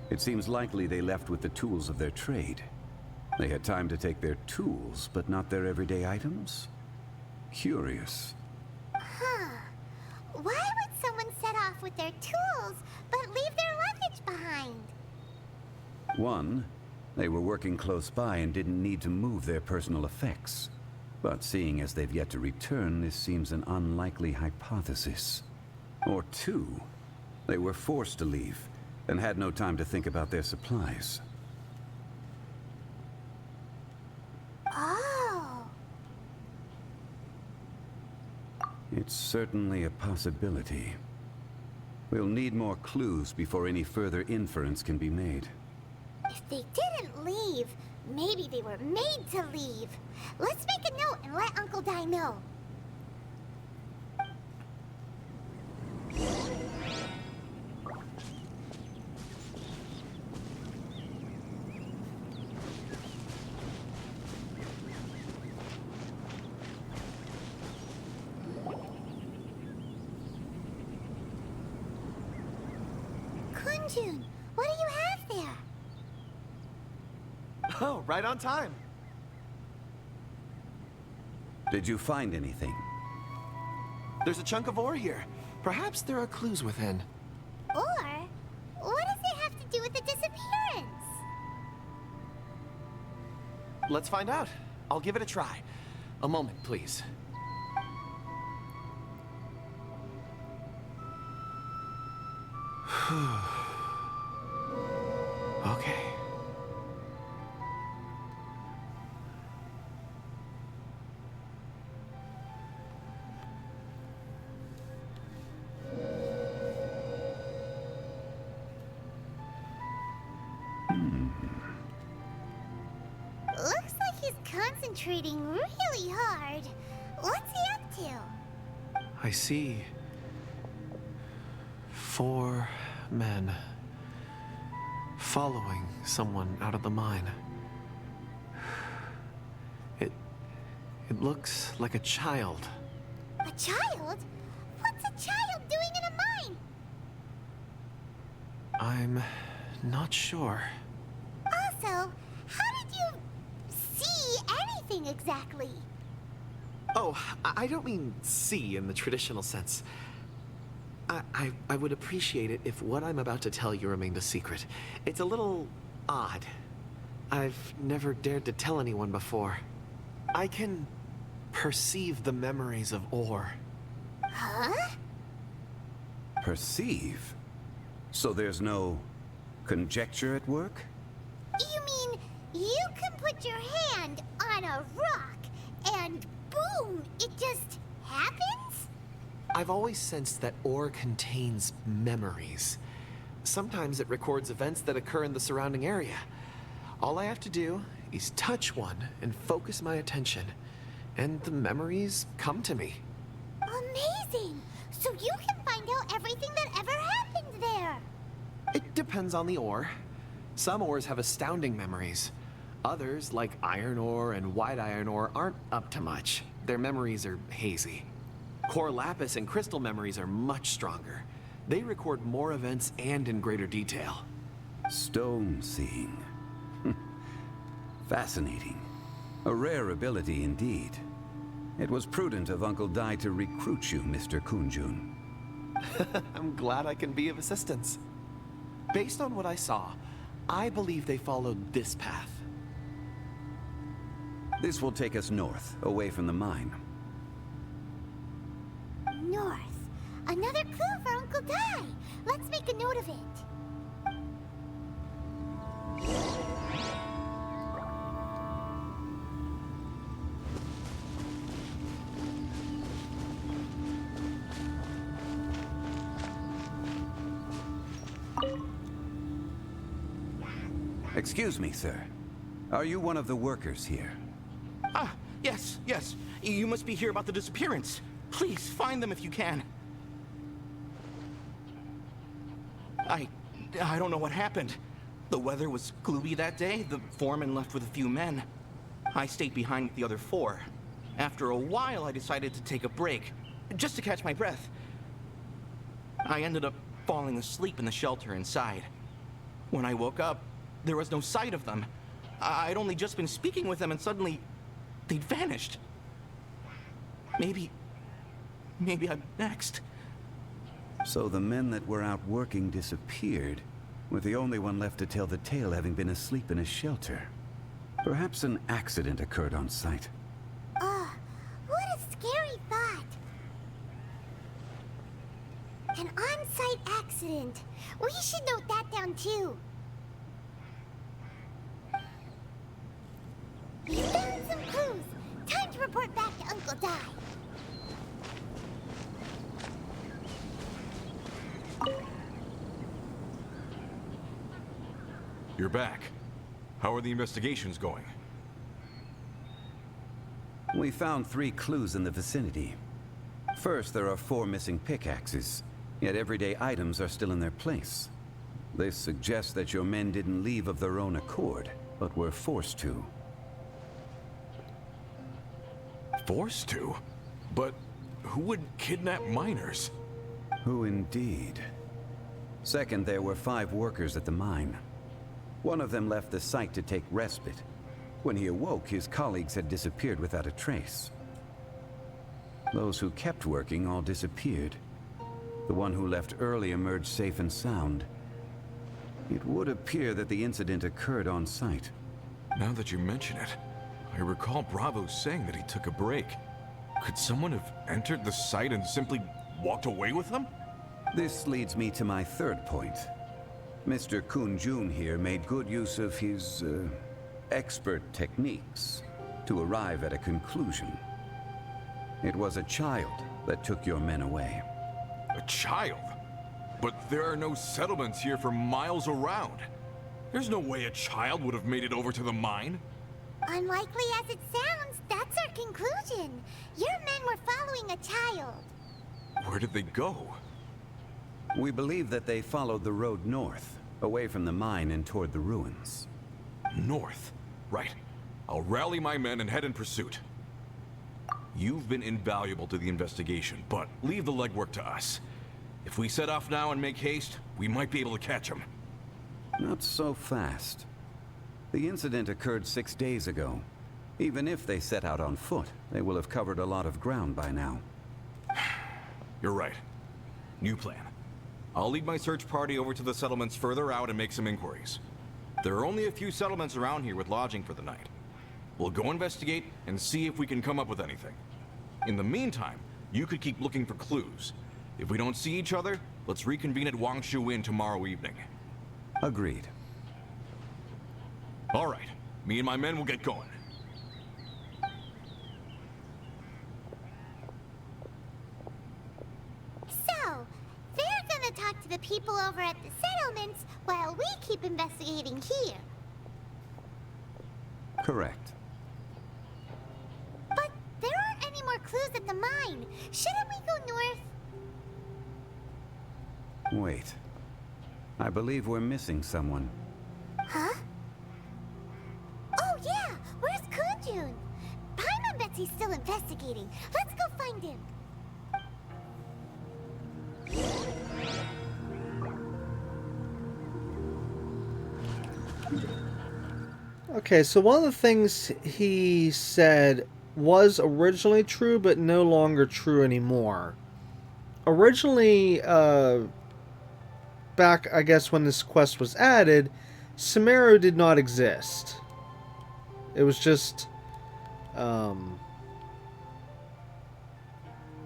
Speaker 5: It seems likely they left with the tools of their trade. They had time to take their tools, but not their everyday items? Curious.
Speaker 6: Huh. Why would someone set off with their tools, but leave their luggage behind?
Speaker 5: 1, they were working close by and didn't need to move their personal effects. But seeing as they've yet to return, this seems an unlikely hypothesis. Or 2, they were forced to leave and had no time to think about their supplies.
Speaker 6: Oh.
Speaker 5: It's certainly a possibility. We'll need more clues before any further inference can be made.
Speaker 6: If they didn't leave, maybe they were made to leave. Let's make a note and let Uncle Dai know. Kunjun, what do you have there?
Speaker 11: Oh, right on time.
Speaker 5: Did you find anything?
Speaker 11: There's a chunk of ore here. Perhaps there are clues within.
Speaker 6: Or, what does it have to do with the disappearance?
Speaker 11: Let's find out. I'll give it a try. A moment, please. Okay.
Speaker 6: Looks like he's concentrating really hard. What's he up to?
Speaker 11: I see 4 men following someone out of the mine. It looks like a child.
Speaker 6: A child? What's a child doing in a mine?
Speaker 11: I'm not sure.
Speaker 6: Also, how did you see anything exactly?
Speaker 11: Oh, I don't mean see in the traditional sense. I would appreciate it if what I'm about to tell you remained a secret. It's a little odd. I've never dared to tell anyone before. I can perceive the memories of ore.
Speaker 6: Huh?
Speaker 5: Perceive? So there's no conjecture at work?
Speaker 6: You mean you can put your hand on a rock and boom, it just happens?
Speaker 11: I've always sensed that ore contains memories. Sometimes it records events that occur in the surrounding area. All I have to do is touch one and focus my attention, and the memories come to me.
Speaker 6: Amazing! So you can find out everything that ever happened there.
Speaker 11: It depends on the ore. Some ores have astounding memories. Others, like iron ore and white iron ore, aren't up to much. Their memories are hazy. Core lapis and crystal memories are much stronger. They record more events and in greater detail.
Speaker 5: Stone seeing. Fascinating. A rare ability indeed. It was prudent of Uncle Dai to recruit you, Mr. Kunjun.
Speaker 11: I'm glad I can be of assistance. Based on what I saw, I believe they followed this path.
Speaker 5: This will take us north, away from the mine.
Speaker 6: North. Another clue for Uncle Dai. Let's make a note of it.
Speaker 5: Excuse me, sir. Are you one of the workers here?
Speaker 12: Ah, yes. You must be here about the disappearance. Please, find them if you can. I don't know what happened. The weather was gloomy that day. The foreman left with a few men. I stayed behind with the other 4. After a while, I decided to take a break, just to catch my breath. I ended up falling asleep in the shelter inside. When I woke up, there was no sight of them. I'd only just been speaking with them and suddenly they'd vanished. Maybe I'm next.
Speaker 5: So the men that were out working disappeared, with the only one left to tell the tale having been asleep in a shelter. Perhaps an accident occurred on site.
Speaker 6: What a scary thought. An on-site accident. We should note that down too. We found some clues. Time to report back to Uncle Dai.
Speaker 9: You're back. How are the investigations going?
Speaker 5: We found 3 clues in the vicinity. First, there are 4 missing pickaxes, yet everyday items are still in their place. This suggests that your men didn't leave of their own accord, but were forced to.
Speaker 9: Forced to? But who would kidnap miners?
Speaker 5: Who indeed? Second, there were 5 workers at the mine. One of them left the site to take respite. When he awoke, his colleagues had disappeared without a trace. Those who kept working all disappeared. The one who left early emerged safe and sound. It would appear that the incident occurred on site.
Speaker 9: Now that you mention it, I recall Bravo saying that he took a break. Could someone have entered the site and simply walked away with them?
Speaker 5: This leads me to my third point. Mr. Kun-jun here made good use of his, expert techniques to arrive at a conclusion. It was a child that took your men away.
Speaker 9: A child? But there are no settlements here for miles around. There's no way a child would have made it over to the mine.
Speaker 6: Unlikely as it sounds, that's our conclusion. Your men were following a child.
Speaker 9: Where did they go?
Speaker 5: We believe that they followed the road north, away from the mine and toward the ruins.
Speaker 9: North? Right. I'll rally my men and head in pursuit. You've been invaluable to the investigation, but leave the legwork to us. If we set off now and make haste, we might be able to catch them.
Speaker 5: Not so fast. The incident occurred 6 days ago. Even if they set out on foot, they will have covered a lot of ground by now.
Speaker 9: You're right. New plan. I'll lead my search party over to the settlements further out and make some inquiries. There are only a few settlements around here with lodging for the night. We'll go investigate and see if we can come up with anything. In the meantime, you could keep looking for clues. If we don't see each other, let's reconvene at Wangshu Inn tomorrow evening.
Speaker 5: Agreed.
Speaker 9: All right. Me and my men will get going.
Speaker 6: So, they're gonna talk to the people over at the settlements while we keep investigating here.
Speaker 5: Correct.
Speaker 6: But there aren't any more clues at the mine. Shouldn't we go north?
Speaker 5: Wait. I believe we're missing someone.
Speaker 6: Huh? Oh yeah, where's Kunjun? Paimon bets he's still investigating. Let's go find him.
Speaker 2: Okay, so one of the things he said was originally true, but no longer true anymore. Originally, back, I guess, when this quest was added, Sumeru did not exist. It was just,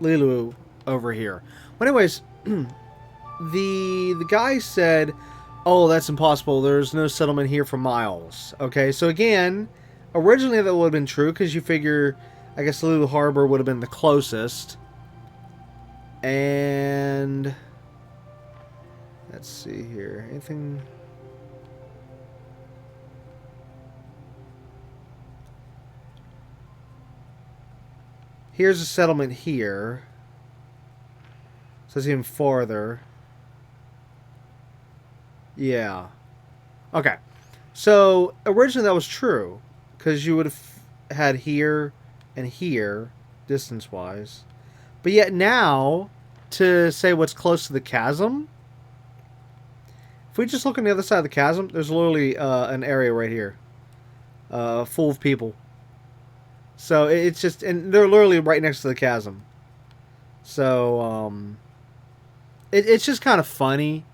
Speaker 2: Lilu over here. Well, anyways, the guy said, oh, that's impossible. There's no settlement here for miles. Okay, so again, originally that would have been true, because you figure, I guess Lulu Harbor would have been the closest. And let's see here. Anything? Here's a settlement here. So it's even farther. Yeah. Okay. So originally that was true, because you would have had here and here, distance-wise. But yet now, to say what's close to the chasm, if we just look on the other side of the chasm, there's literally an area right here, full of people. So it's just, and they're literally right next to the chasm. So it's just kind of funny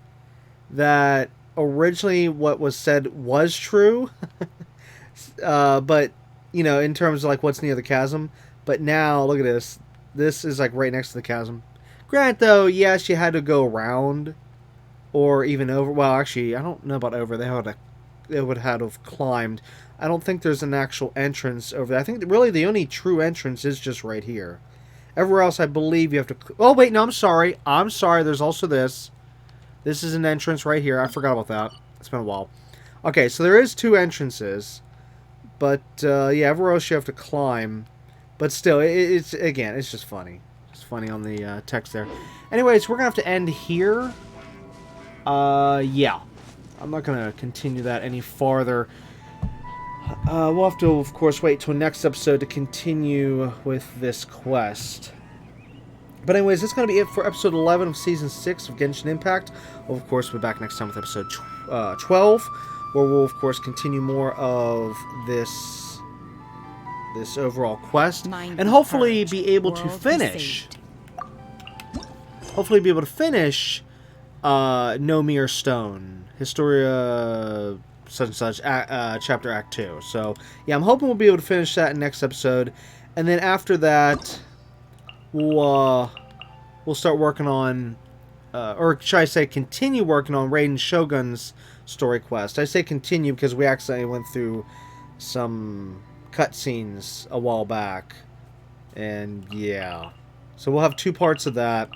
Speaker 2: that originally what was said was true, but you know, in terms of like what's near the chasm. But now look at this. This is like right next to the chasm. Grant though, yes, you had to go around or even over. Well, actually, I don't know about over. They would have to have climbed. I don't think there's an actual entrance over there. I think really the only true entrance is just right here. Everywhere else, I believe you have to... Oh, wait, no, I'm sorry. I'm sorry, there's also this. This is an entrance right here. I forgot about that. It's been a while. Okay, so there is two entrances. But, yeah, everywhere else you have to climb. But still, it's again, it's just funny. It's funny on the text there. Anyways, we're going to have to end here. Yeah. I'm not going to continue that any farther. We'll have to, of course, wait till next episode to continue with this quest. But anyways, that's going to be it for episode 11 of Season 6 of Genshin Impact. We'll, of course, be back next time with episode 12, where we'll, of course, continue more of this this overall quest,
Speaker 13: Mind
Speaker 2: and
Speaker 13: be
Speaker 2: hopefully
Speaker 13: purged,
Speaker 2: be able to
Speaker 13: world be
Speaker 2: finish.
Speaker 13: saved.
Speaker 2: Hopefully, be able to finish No Mere Stone, Historia, such and such, chapter Act 2. So, yeah, I'm hoping we'll be able to finish that in next episode, and then after that, we'll start working on, or should I say, continue working on Raiden Shogun's story quest. I say continue because we accidentally went through some cutscenes a while back, and yeah, so we'll have 2 parts of that.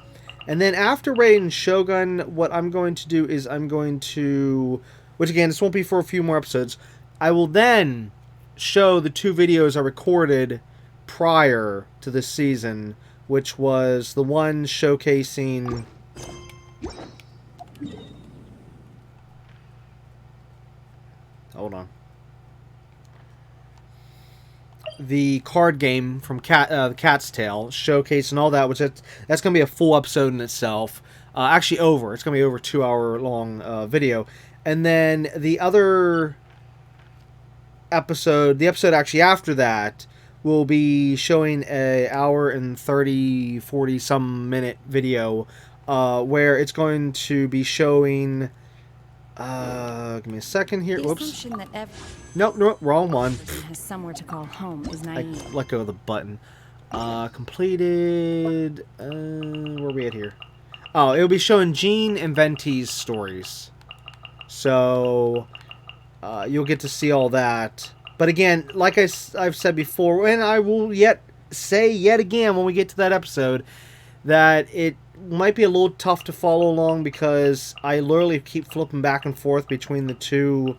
Speaker 2: And then after Raiden Shogun, what I'm going to do is I'm going to, which again, this won't be for a few more episodes, I will then show the 2 videos I recorded prior to this season, which was the one showcasing the card game from the Cat's Tale showcase and all that, which that's going to be a full episode in itself. Actually, it's going to be over 2-hour long video. And then the other episode, the episode actually after that, will be showing a hour and 40 some minute video where it's going to be showing. Give me a second here.
Speaker 13: The
Speaker 2: Whoops.
Speaker 13: assumption that
Speaker 2: Nope, wrong one.
Speaker 13: person has somewhere to call home is
Speaker 2: I
Speaker 13: naive.
Speaker 2: let go of the button. Completed. Where are we at here? Oh, it'll be showing Jean and Venti's stories. So, you'll get to see all that. But again, like I've said before, and I will say yet again when we get to that episode, that it might be a little tough to follow along because I literally keep flipping back and forth between the 2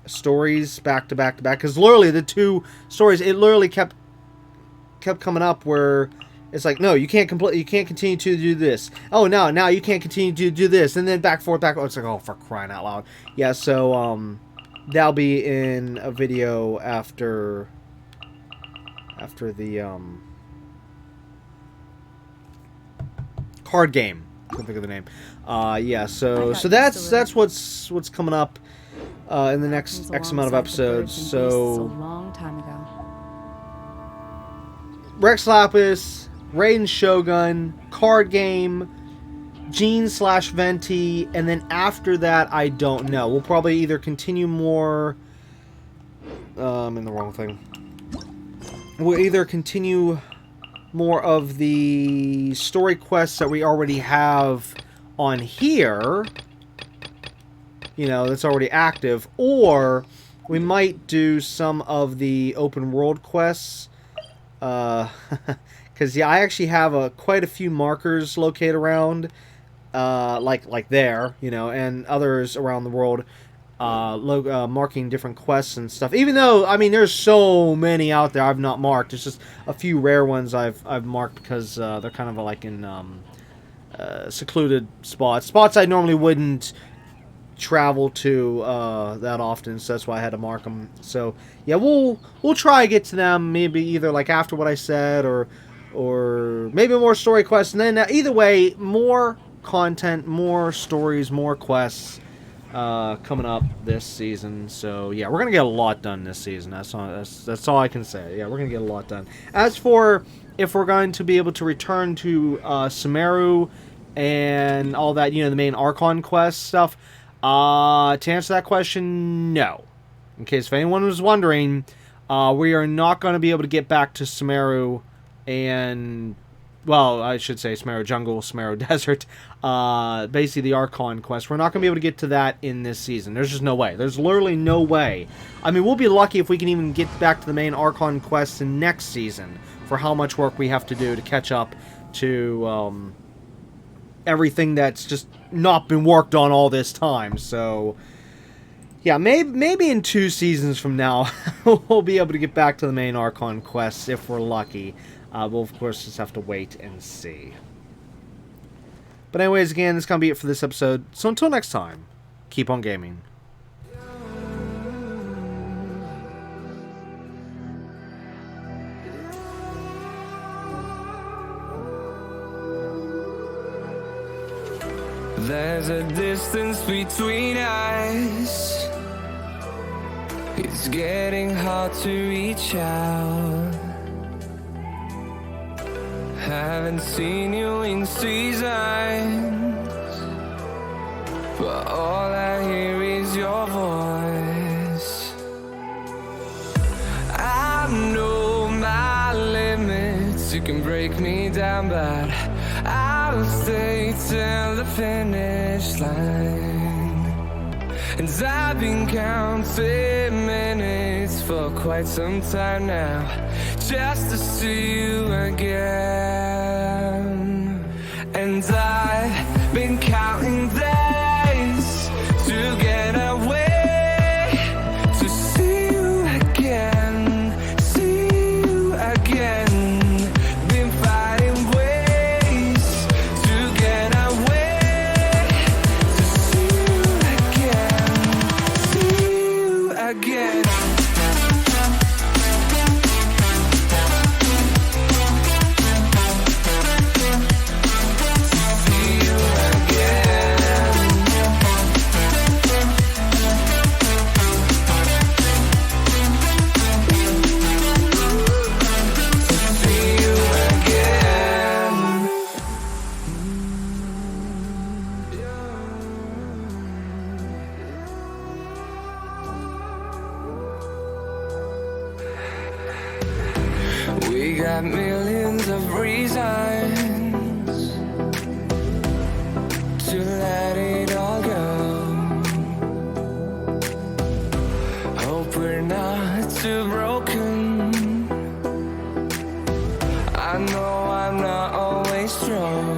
Speaker 2: stories back to back to back, because literally the 2 stories, it literally kept coming up where it's like, no, you can't continue to do this. Oh, no, now you can't continue to do this, and then back forth. It's like, oh, for crying out loud. Yeah, so that'll be in a video after the card game. I can't think of the name. Yeah, so that's what's coming up in the next X amount of episodes.
Speaker 13: A
Speaker 2: So
Speaker 13: long time ago.
Speaker 2: Rex Lapis, Raiden Shogun, card game, Jean/Venti, and then after that, I don't know. We'll probably either continue more. In the wrong thing. We'll either continue more of the story quests that we already have on here, that's already active, or we might do some of the open world quests, because yeah, I actually have quite a few markers located around, like there, and others around the world, marking different quests and stuff. Even though, I mean, there's so many out there I've not marked. It's just a few rare ones I've marked because they're kind of like in secluded spots I normally wouldn't travel to that often, so that's why I had to mark them. So yeah, we'll try to get to them maybe either like after what I said, or maybe more story quests, and then either way, more content, more stories, more quests coming up this season. So yeah, we're gonna get a lot done this season. That's all I can say. Yeah, we're gonna get a lot done. As for if we're going to be able to return to Sumeru and all that, the main Archon quest stuff, to answer that question, no. In case if anyone was wondering, we are not going to be able to get back to Sumeru and, well, I should say Sumeru Jungle, Sumeru Desert, basically the Archon quest. We're not going to be able to get to that in this season. There's just no way. There's literally no way. I mean, we'll be lucky if we can even get back to the main Archon quest in next season for how much work we have to do to catch up to everything that's just not been worked on all this time. So yeah, maybe in 2 seasons from now we'll be able to get back to the main Archon quests if we're lucky. We'll of course just have to wait and see. But anyways, again, that's gonna be it for this episode. So until next time, keep on gaming.
Speaker 1: There's a distance between us, It's getting hard to reach out. Haven't seen you in seasons, but all I hear is your voice. I know my limits, you can break me down, but I'll stay till the finish line. And I've been counting minutes for quite some time now, just to see you again. And I've been counting days to get away, to see you again, see you again. Been finding ways to get away, to see you again, see you again. We got millions of reasons to let it all go. Hope we're not too broken. I know I'm not always strong.